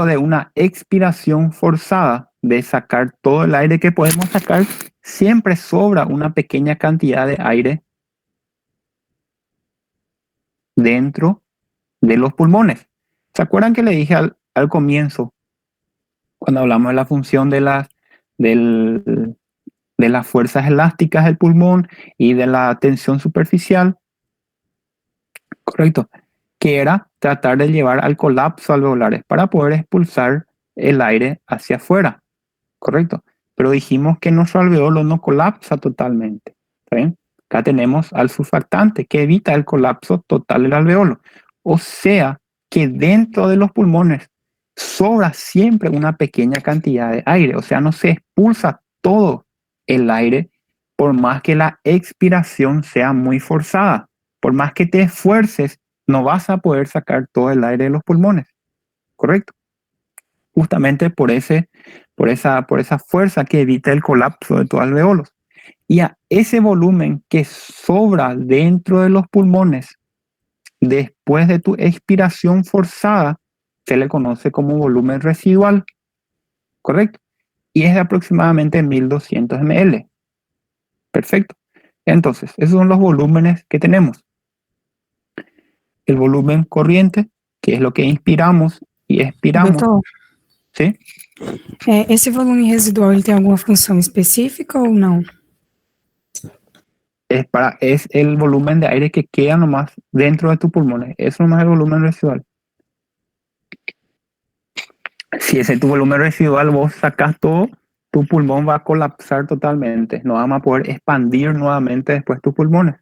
de una expiración forzada, de sacar todo el aire que podemos sacar, siempre sobra una pequeña cantidad de aire dentro de los pulmones. ¿Se acuerdan que le dije al comienzo, cuando hablamos de la función de las fuerzas elásticas del pulmón y de la tensión superficial? Correcto. Que era tratar de llevar al colapso alveolares para poder expulsar el aire hacia afuera. Correcto. Pero dijimos que nuestro alveolo no colapsa totalmente. ¿Está bien? Acá tenemos al surfactante que evita el colapso total del alveolo. O sea que dentro de los pulmones sobra siempre una pequeña cantidad de aire. O sea, no se expulsa todo el aire por más que la expiración sea muy forzada. Por más que te esfuerces, no vas a poder sacar todo el aire de los pulmones. ¿Correcto? Justamente por esa fuerza que evita el colapso de tus alveolos. Y a ese volumen que sobra dentro de los pulmones después de tu expiración forzada se le conoce como volumen residual. ¿Correcto? Y es de aproximadamente 1200 ml. Perfecto. Entonces, esos son los volúmenes que tenemos. El volumen corriente, que es lo que inspiramos y expiramos. Doutor, ¿Sí? esse volume residual ele tem alguma função específica ou não? Es el volumen de aire que queda nomás dentro de tus pulmones. Eso nomás es el volumen residual. Si ese es tu volumen residual, vos sacas todo, tu pulmón va a colapsar totalmente. No vamos a poder expandir nuevamente después tus pulmones.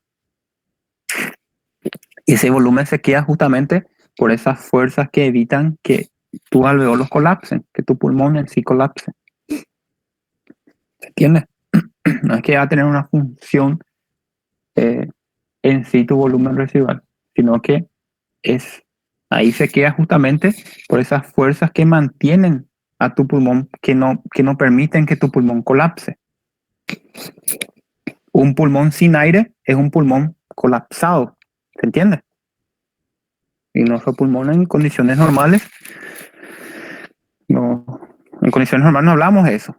Y ese volumen se queda justamente por esas fuerzas que evitan que tus alveolos colapsen, que tu pulmón en sí colapse. ¿Se entiende? No es que va a tener una función en sí tu volumen residual, sino que ahí se queda justamente por esas fuerzas que mantienen a tu pulmón, que no permiten que tu pulmón colapse. Un pulmón sin aire es un pulmón colapsado, ¿se entiende? Y nuestro pulmón en condiciones normales, no hablamos de eso.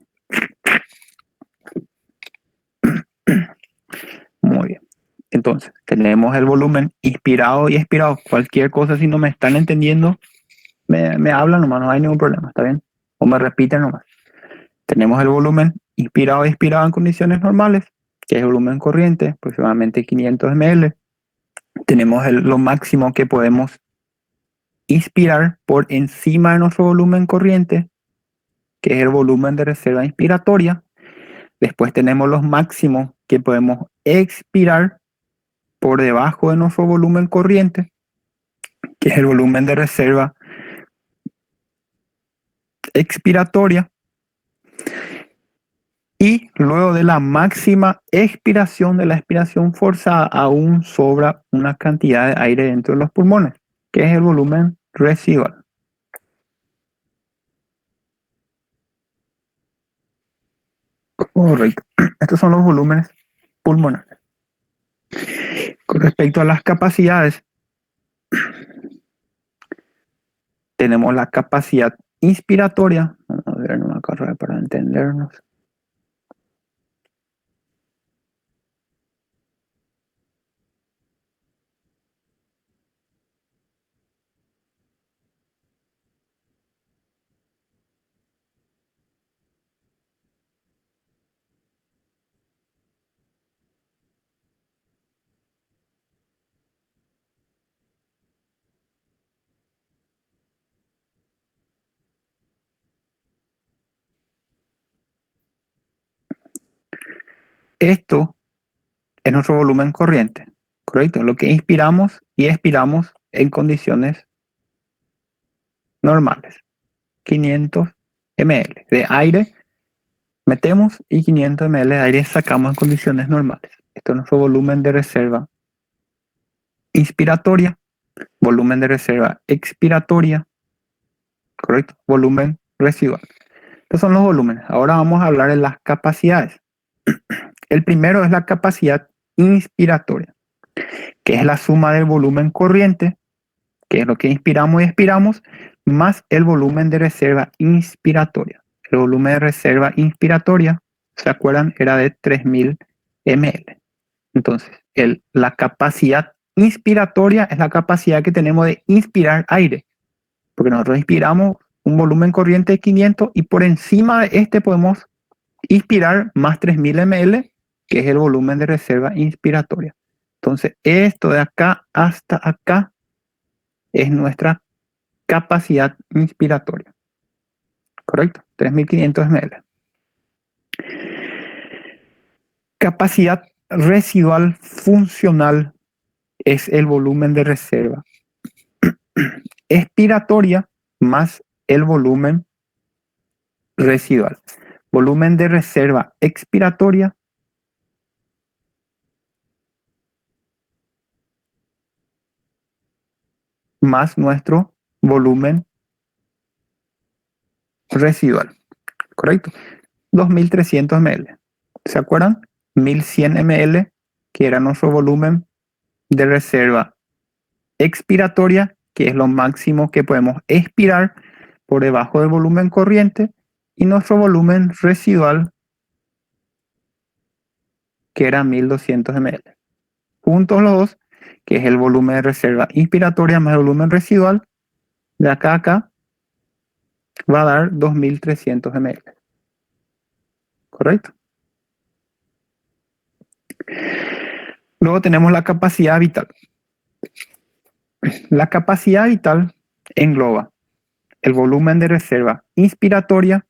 Muy bien. Entonces, tenemos el volumen inspirado y expirado. Cualquier cosa, si no me están entendiendo, me hablan nomás, no hay ningún problema, ¿está bien? O me repiten nomás. Tenemos el volumen inspirado y expirado en condiciones normales, que es el volumen corriente, aproximadamente 500 ml. Tenemos lo máximo que podemos inspirar por encima de nuestro volumen corriente, que es el volumen de reserva inspiratoria. Después tenemos los máximos que podemos expirar por debajo de nuestro volumen corriente, que es el volumen de reserva expiratoria. Y luego de la máxima expiración, de la expiración forzada, aún sobra una cantidad de aire dentro de los pulmones, que es el volumen residual. Correcto. Estos son los volúmenes pulmonares. Con respecto a las capacidades, tenemos la capacidad inspiratoria. Vamos a ver una carrera para entendernos. Esto es nuestro volumen corriente, ¿correcto? Lo que inspiramos y expiramos en condiciones normales. 500 ml de aire metemos y 500 ml de aire sacamos en condiciones normales. Esto es nuestro volumen de reserva inspiratoria, volumen de reserva expiratoria, ¿correcto? Volumen residual. Estos son los volúmenes. Ahora vamos a hablar de las capacidades. El primero es la capacidad inspiratoria, que es la suma del volumen corriente, que es lo que inspiramos y expiramos, más el volumen de reserva inspiratoria. El volumen de reserva inspiratoria, ¿se acuerdan? Era de 3000 ml. Entonces, la capacidad inspiratoria es la capacidad que tenemos de inspirar aire, porque nosotros inspiramos un volumen corriente de 500 y por encima de este podemos inspirar más 3000 ml, que es el volumen de reserva inspiratoria. Entonces, esto de acá hasta acá es nuestra capacidad inspiratoria. ¿Correcto? 3500 ml. Capacidad residual funcional es el volumen de reserva expiratoria más el volumen residual. Volumen de reserva expiratoria más nuestro volumen residual. ¿Correcto? 2300 ml. ¿Se acuerdan? 1100 ml, que era nuestro volumen de reserva expiratoria, que es lo máximo que podemos expirar por debajo del volumen corriente, y nuestro volumen residual, que era 1200 ml. Juntos los dos, que es el volumen de reserva inspiratoria más el volumen residual, de acá a acá, va a dar 2300 ml. ¿Correcto? Luego tenemos la capacidad vital. La capacidad vital engloba el volumen de reserva inspiratoria,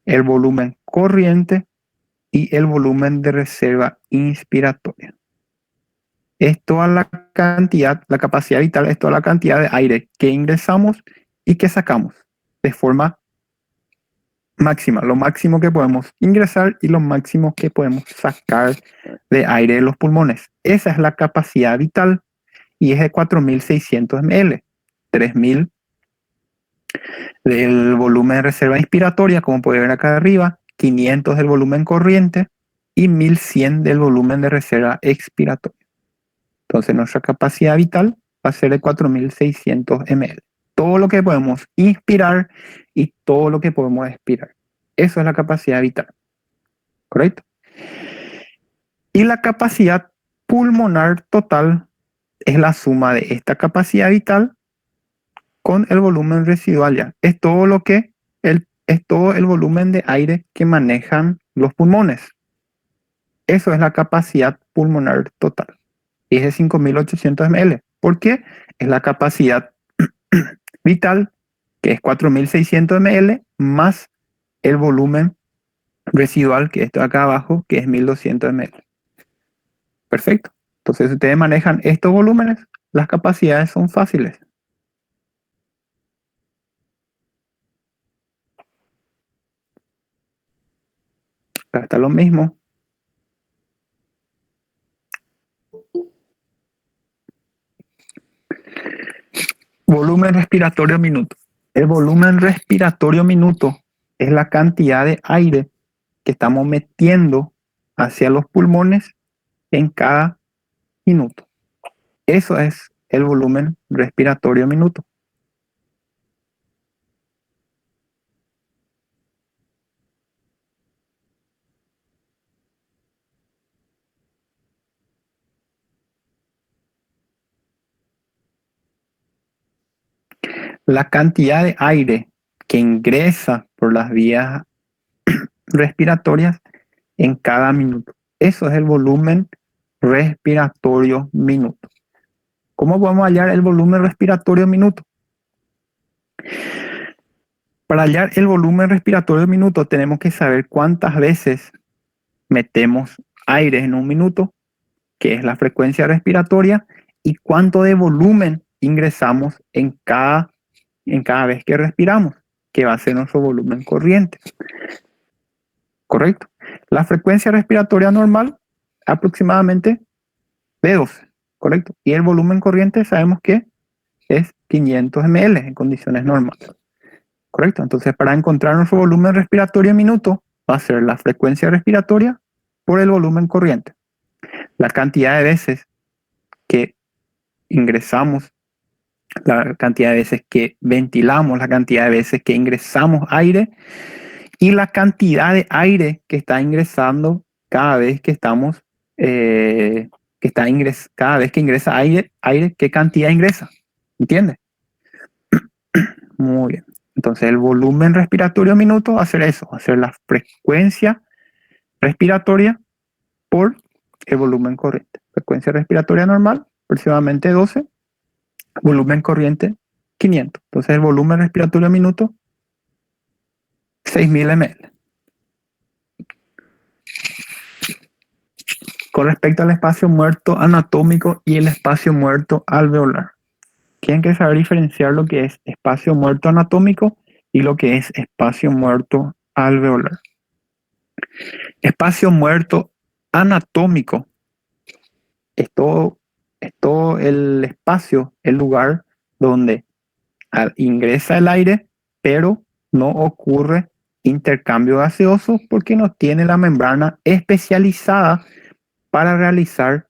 el volumen corriente y el volumen de reserva inspiratoria. Es toda la cantidad, la capacidad vital es toda la cantidad de aire que ingresamos y que sacamos de forma máxima, lo máximo que podemos ingresar y lo máximo que podemos sacar de aire de los pulmones. Esa es la capacidad vital y es de 4600 ml, 3000 del volumen de reserva inspiratoria, como pueden ver acá arriba, 500 del volumen corriente y 1100 del volumen de reserva expiratoria. Entonces nuestra capacidad vital va a ser de 4600 ml. Todo lo que podemos inspirar y todo lo que podemos expirar. Eso es la capacidad vital. ¿Correcto? Y la capacidad pulmonar total es la suma de esta capacidad vital con el volumen residual ya. Es todo el volumen de aire que manejan los pulmones. Eso es la capacidad pulmonar total. Y es de 5800 ml. ¿Por qué? Es la capacidad vital, que es 4600 ml, más el volumen residual, que está acá abajo, que es 1200 ml. Perfecto. Entonces, si ustedes manejan estos volúmenes, las capacidades son fáciles. Acá está lo mismo. Volumen respiratorio minuto. El volumen respiratorio minuto es la cantidad de aire que estamos metiendo hacia los pulmones en cada minuto. Eso es el volumen respiratorio minuto. La cantidad de aire que ingresa por las vías respiratorias en cada minuto. Eso es el volumen respiratorio minuto. ¿Cómo podemos hallar el volumen respiratorio minuto? Para hallar el volumen respiratorio minuto tenemos que saber cuántas veces metemos aire en un minuto que es la frecuencia respiratoria, y cuánto de volumen ingresamos en cada vez que respiramos, que va a ser nuestro volumen corriente. ¿Correcto? La frecuencia respiratoria normal, aproximadamente de 12, ¿correcto? Y el volumen corriente sabemos que es 500 ml en condiciones normales. ¿Correcto? Entonces, para encontrar nuestro volumen respiratorio en minuto, va a ser la frecuencia respiratoria por el volumen corriente. La cantidad de veces que ingresamos, la cantidad de veces que ventilamos, la cantidad de veces que ingresamos aire y la cantidad de aire que está ingresando cada vez que estamos, cada vez que ingresa aire, ¿qué cantidad ingresa? ¿Entiendes? Muy bien. Entonces el volumen respiratorio minuto va a ser eso, va a ser la frecuencia respiratoria por el volumen corriente. Frecuencia respiratoria normal, aproximadamente 12, volumen corriente 500. Entonces el volumen respiratorio minuto, 6.000 ml. Con respecto al espacio muerto anatómico y el espacio muerto alveolar. Tienen que saber diferenciar lo que es espacio muerto anatómico y lo que es espacio muerto alveolar. Espacio muerto anatómico es todo el espacio, el lugar donde ingresa el aire, pero no ocurre intercambio gaseoso porque no tiene la membrana especializada para realizar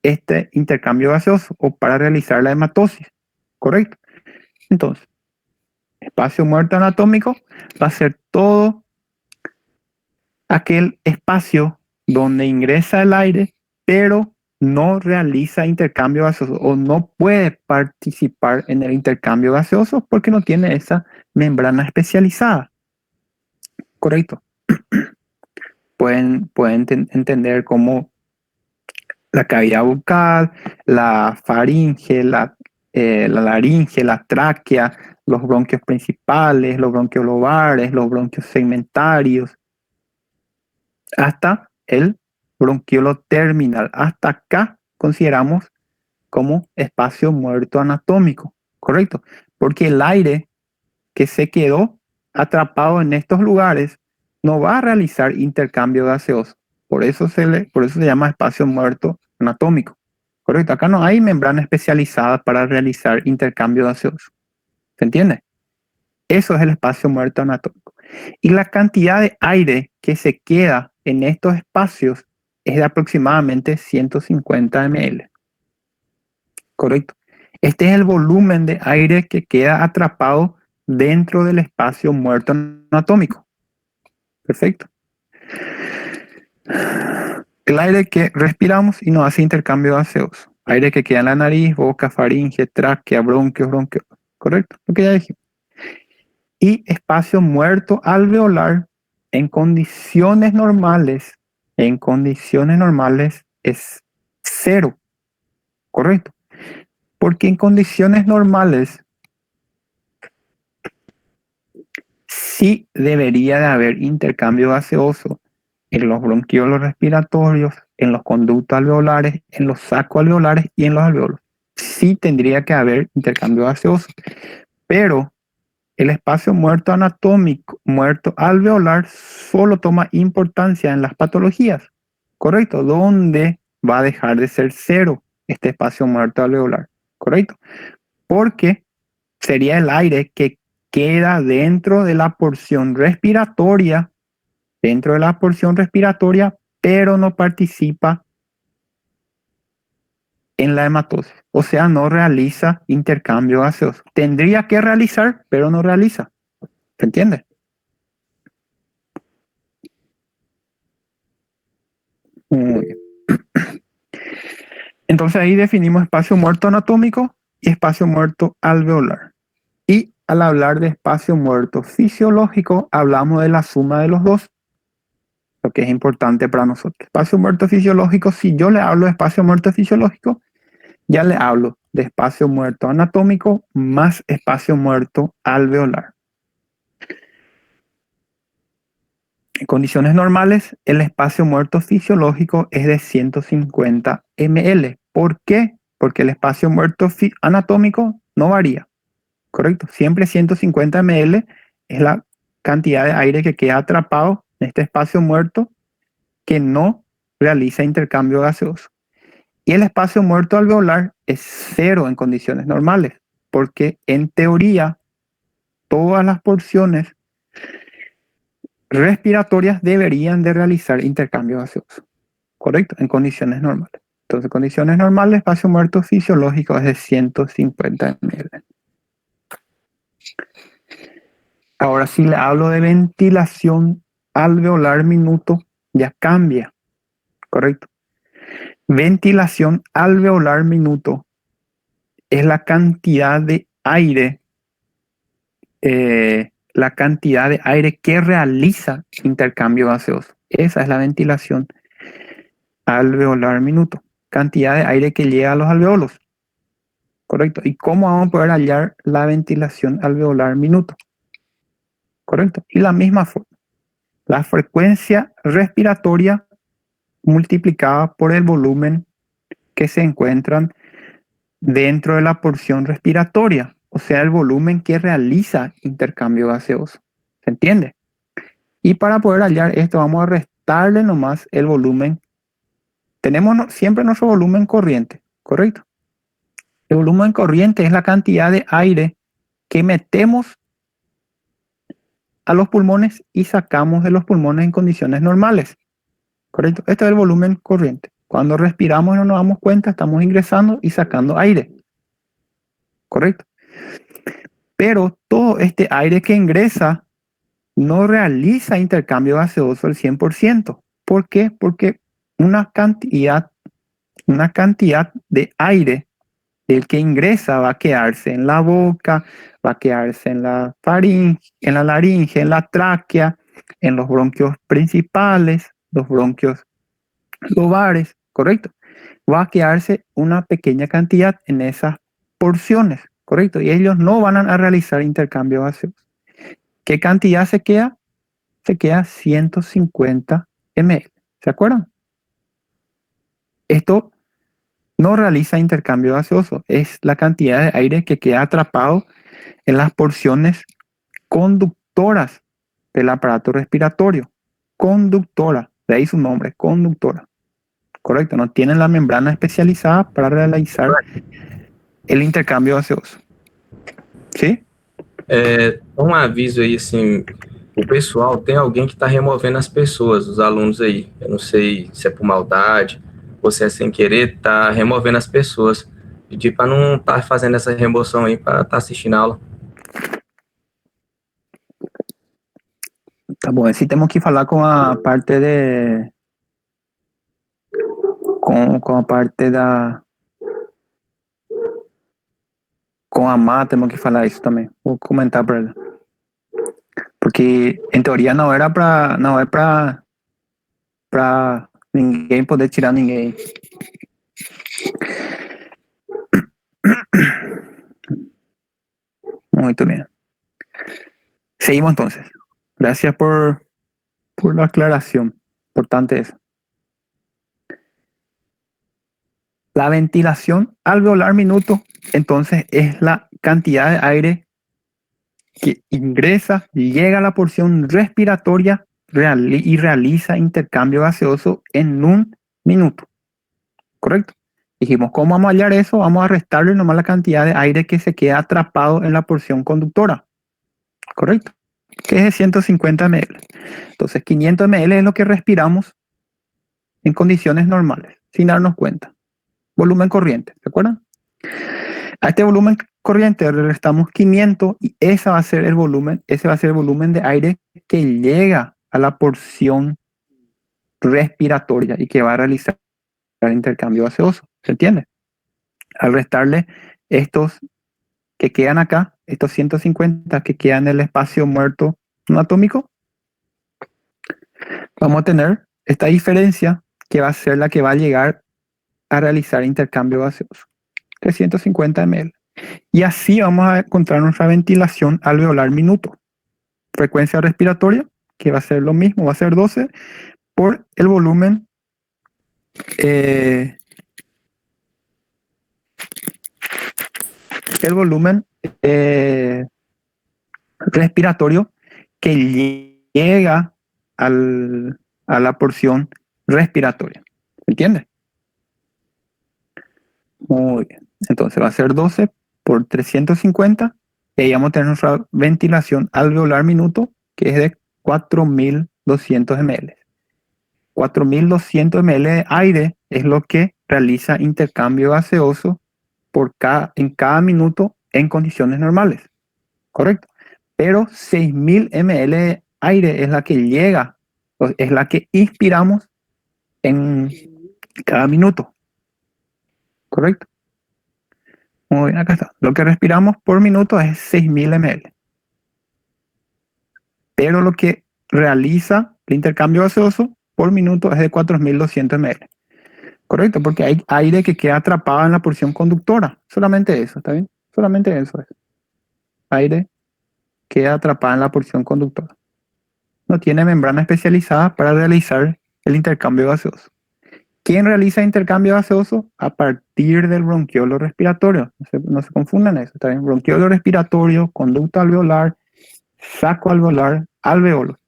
este intercambio gaseoso o para realizar la hematosis. ¿Correcto? Entonces, espacio muerto anatómico va a ser todo aquel espacio donde ingresa el aire, pero no realiza intercambio gaseoso o no puede participar en el intercambio gaseoso porque no tiene esa membrana especializada. ¿Correcto? Pueden entender cómo la cavidad bucal, la faringe, la laringe, la tráquea, los bronquios principales, los bronquios lobares, los bronquios segmentarios, hasta el bronquiolo terminal. Hasta acá consideramos como espacio muerto anatómico, ¿correcto? Porque el aire que se quedó atrapado en estos lugares no va a realizar intercambio gaseoso. Por eso se llama espacio muerto anatómico. Correcto, acá no hay membrana especializada para realizar intercambio gaseoso. ¿Se entiende? Eso es el espacio muerto anatómico. Y la cantidad de aire que se queda en estos espacios es de aproximadamente 150 ml. Correcto. Este es el volumen de aire que queda atrapado dentro del espacio muerto anatómico. Perfecto. El aire que respiramos y no hace intercambio gaseoso. Aire que queda en la nariz, boca, faringe, tráquea, bronquios. ¿Correcto? Lo que ya dijimos. Y espacio muerto alveolar en condiciones normales es 0. ¿Correcto? Porque en condiciones normales sí debería de haber intercambio gaseoso en los bronquiolos respiratorios, en los conductos alveolares, en los sacos alveolares y en los alveolos. Sí tendría que haber intercambio gaseoso, pero el espacio muerto anatómico, muerto alveolar, solo toma importancia en las patologías, ¿correcto? Donde va a dejar de ser 0 este espacio muerto alveolar, ¿correcto? Porque sería el aire que queda dentro de la porción respiratoria, pero no participa en la hematosis. O sea, no realiza intercambio gaseoso. Tendría que realizar, pero no realiza. ¿Se entiende? Muy bien. Entonces ahí definimos espacio muerto anatómico y espacio muerto alveolar. Y al hablar de espacio muerto fisiológico, hablamos de la suma de los dos, lo que es importante para nosotros. Espacio muerto fisiológico, si yo le hablo de espacio muerto fisiológico, ya le hablo de espacio muerto anatómico más espacio muerto alveolar. En condiciones normales, el espacio muerto fisiológico es de 150 ml. ¿Por qué? Porque el espacio muerto anatómico no varía, ¿correcto? Siempre 150 ml es la cantidad de aire que queda atrapado en este espacio muerto que no realiza intercambio gaseoso. Y el espacio muerto alveolar es 0 en condiciones normales, porque en teoría todas las porciones respiratorias deberían de realizar intercambio gaseoso, ¿correcto? En condiciones normales. Entonces, en condiciones normales, el espacio muerto fisiológico es de 150 ml. Ahora, si le hablo de ventilación alveolar minuto, ya cambia, ¿correcto? Ventilación alveolar minuto es la cantidad de aire, que realiza intercambio gaseoso. Esa es la ventilación alveolar minuto. Cantidad de aire que llega a los alveolos. Correcto. ¿Y cómo vamos a poder hallar la ventilación alveolar minuto? Correcto. Y la misma forma. La frecuencia respiratoria multiplicada por el volumen que se encuentran dentro de la porción respiratoria. O sea, el volumen que realiza intercambio gaseoso. ¿Se entiende? Y para poder hallar esto, vamos a restarle nomás el volumen. Tenemos siempre nuestro volumen corriente, ¿correcto? El volumen corriente es la cantidad de aire que metemos a los pulmones y sacamos de los pulmones en condiciones normales, ¿correcto? Este es el volumen corriente. Cuando respiramos y no nos damos cuenta, estamos ingresando y sacando aire, ¿correcto? Pero todo este aire que ingresa no realiza intercambio gaseoso al 100%. ¿Por qué? Porque una cantidad de aire del que ingresa va a quedarse en la boca, va a quedarse en la faringe, en la laringe, en la tráquea, en los bronquios principales, los bronquios lobares, ¿correcto? Va a quedarse una pequeña cantidad en esas porciones, ¿correcto? Y ellos no van a realizar intercambio gaseoso. ¿Qué cantidad se queda? Se queda 150 ml. ¿Se acuerdan? Esto no realiza intercambio gaseoso. Es la cantidad de aire que queda atrapado en las porciones conductoras del aparato respiratorio. Conductora. De ahí su nombre, conductora. Correcto. No tienen la membrana especializada para realizar el intercambio gaseoso. ¿Sí? Aviso aí, assim, o pessoal, tem alguém que está removendo as pessoas, os alunos aí. Eu não sei se é por maldade ou se é sem querer, tá removendo as pessoas. Pedir para não estar fazendo essa remoção aí, para estar assistindo a aula. Tá bom, assim temos que falar com a parte de... Com a parte da... Com a Má, temos que falar isso também. Vou comentar para ela. Porque, em teoria, não é para ninguém poder tirar ninguém. Muito bem. Seguimos entonces. Gracias por la aclaración. Importante eso. La ventilación alveolar minuto, entonces, es la cantidad de aire que ingresa, llega a la porción respiratoria y realiza intercambio gaseoso en un minuto. ¿Correcto? Dijimos, ¿cómo vamos a hallar eso? Vamos a restarle nomás la cantidad de aire que se queda atrapado en la porción conductora. ¿Correcto? Que es de 150 ml. Entonces, 500 ml es lo que respiramos en condiciones normales, sin darnos cuenta. Volumen corriente, ¿se acuerdan? A este volumen corriente le restamos 500 y ese va a ser el volumen de aire que llega a la porción respiratoria y que va a realizar el intercambio gaseoso. ¿Se entiende? Al restarle estos que quedan acá, estos 150 que quedan en el espacio muerto anatómico, vamos a tener esta diferencia que va a ser la que va a llegar a realizar intercambio gaseoso. 350 ml. Y así vamos a encontrar nuestra ventilación alveolar minuto. Frecuencia respiratoria, que va a ser lo mismo, va a ser 12 por el volumen eh, respiratorio que llega a la porción respiratoria. ¿Se entiende? Muy bien. Entonces va a ser 12 por 350 y ahí vamos a tener nuestra ventilación alveolar minuto, que es de 4.200 ml. 4.200 ml de aire es lo que realiza intercambio gaseoso en cada minuto en condiciones normales. ¿Correcto? Pero 6.000 ml de aire es la que llega, es la que inspiramos en cada minuto. ¿Correcto? Muy bien, acá está. Lo que respiramos por minuto es 6.000 ml. Pero lo que realiza el intercambio gaseoso por minuto es de 4.200 ml. ¿Correcto? Porque hay aire que queda atrapado en la porción conductora. Solamente eso, ¿está bien? Solamente eso es. Aire queda atrapada en la porción conductora. No tiene membrana especializada para realizar el intercambio gaseoso. ¿Quién realiza intercambio gaseoso? A partir del bronquiolo respiratorio. No se confundan eso, ¿está bien? Bronquiolo respiratorio, conducto alveolar, saco alveolar, alveolo.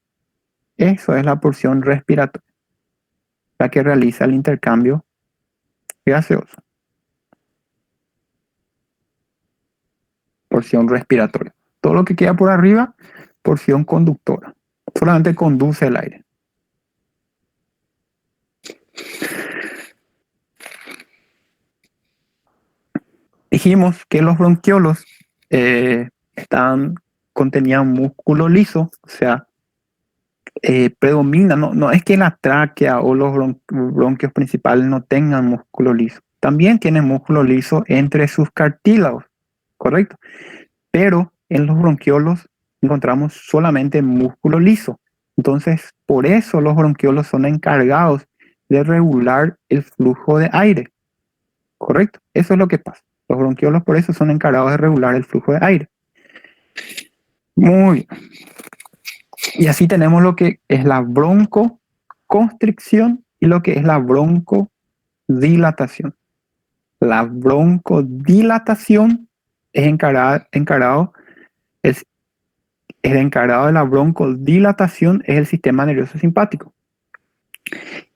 Eso es la porción respiratoria, la que realiza el intercambio gaseoso. Porción respiratoria. Todo lo que queda por arriba, porción conductora. Solamente conduce el aire. Dijimos que los bronquiolos contenían músculo liso, o sea, predomina, no es que la tráquea o los bronquios principales no tengan músculo liso. También tienen músculo liso entre sus cartílagos, ¿correcto? Pero en los bronquiolos encontramos solamente músculo liso. Entonces, por eso los bronquiolos son encargados de regular el flujo de aire, ¿correcto? Eso es lo que pasa. Los bronquiolos por eso son encargados de regular el flujo de aire. Muy bien. Y así tenemos lo que es la broncoconstricción y lo que es la broncodilatación. La broncodilatación es el encargado de la broncodilatación es el sistema nervioso simpático.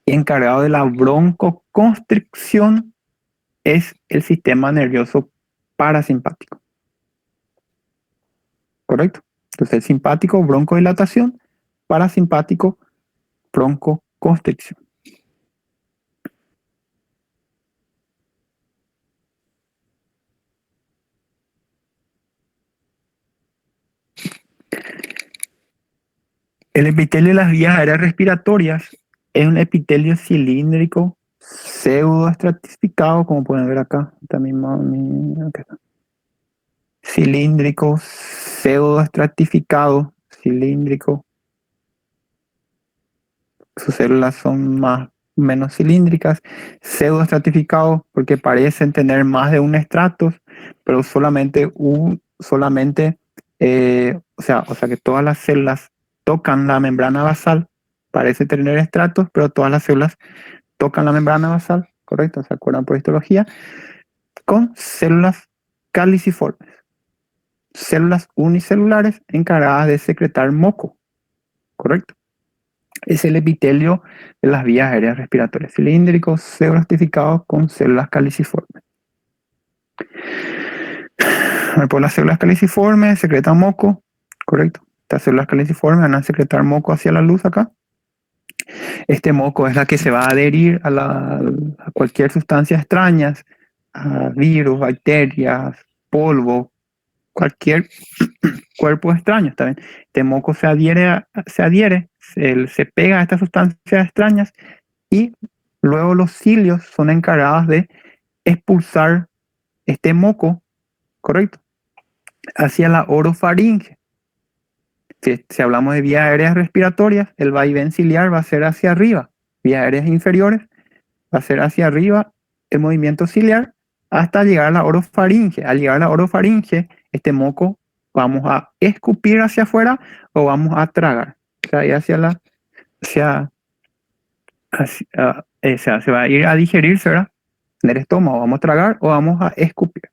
Y encargado de la broncoconstricción es el sistema nervioso parasimpático. ¿Correcto? Entonces el simpático, broncodilatación, parasimpático, broncoconstricción. El epitelio de las vías aéreas respiratorias es un epitelio cilíndrico pseudoestratificado, como pueden ver acá. Acá está. Cilíndrico, pseudoestratificado, cilíndrico. Sus células son más o menos cilíndricas, pseudoestratificado porque parecen tener más de un estrato, pero solamente o sea que todas las células tocan la membrana basal, parece tener estratos, pero todas las células tocan la membrana basal, ¿correcto? ¿Se acuerdan por histología? Con células caliciformes. Células unicelulares encargadas de secretar moco, ¿correcto? Es el epitelio de las vías aéreas respiratorias, cilíndricos, pseudoestratificados con células caliciformes. Por las células caliciformes secretan moco, ¿correcto? Estas células caliciformes van a secretar moco hacia la luz acá. Este moco es la que se va a adherir a cualquier sustancia extraña, a virus, bacterias, polvo, cualquier cuerpo extraño, ¿está bien? Este moco se adhiere, se pega a estas sustancias extrañas y luego los cilios son encargados de expulsar este moco, ¿correcto?, hacia la orofaringe. Si hablamos de vías aéreas respiratorias, el vaivén ciliar va a ser hacia arriba. Vías aéreas inferiores va a ser hacia arriba el movimiento ciliar hasta llegar a la orofaringe. Al llegar a la orofaringe, este moco vamos a escupir hacia afuera o vamos a tragar. se va a ir se va a ir a digerirse, ¿verdad? En el estómago, vamos a tragar o vamos a escupir.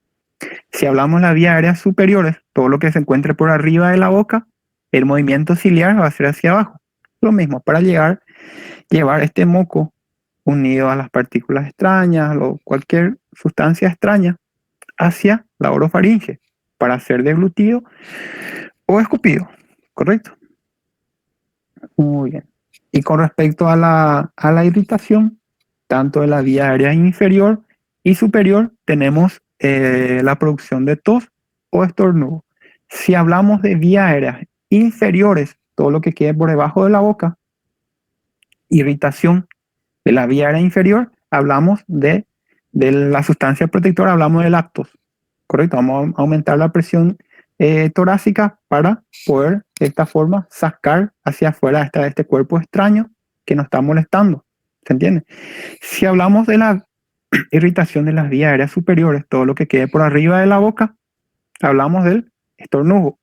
Si hablamos de las vías aéreas superiores, todo lo que se encuentre por arriba de la boca, el movimiento ciliar va a ser hacia abajo. Lo mismo, para llevar este moco unido a las partículas extrañas o cualquier sustancia extraña hacia la orofaringe para ser deglutido o escupido, ¿correcto? Muy bien. Y con respecto a la irritación, tanto de la vía aérea inferior y superior, tenemos la producción de tos o estornudo. Si hablamos de vías aéreas inferiores, todo lo que quede por debajo de la boca, irritación de la vía aérea inferior, hablamos de la sustancia protectora, hablamos de lactos, ¿correcto? Vamos a aumentar la presión torácica para poder de esta forma sacar hacia afuera este cuerpo extraño que nos está molestando, ¿se entiende? Si hablamos de la irritación de las vías aéreas superiores, todo lo que quede por arriba de la boca, hablamos del estornudo,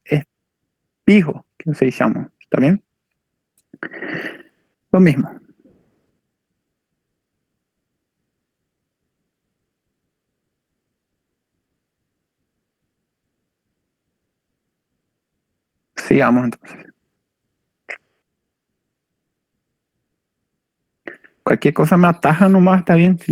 espijo, que se llama, ¿está bien? Lo mismo. Sigamos entonces. Cualquier cosa me ataja nomás, está bien. Si no.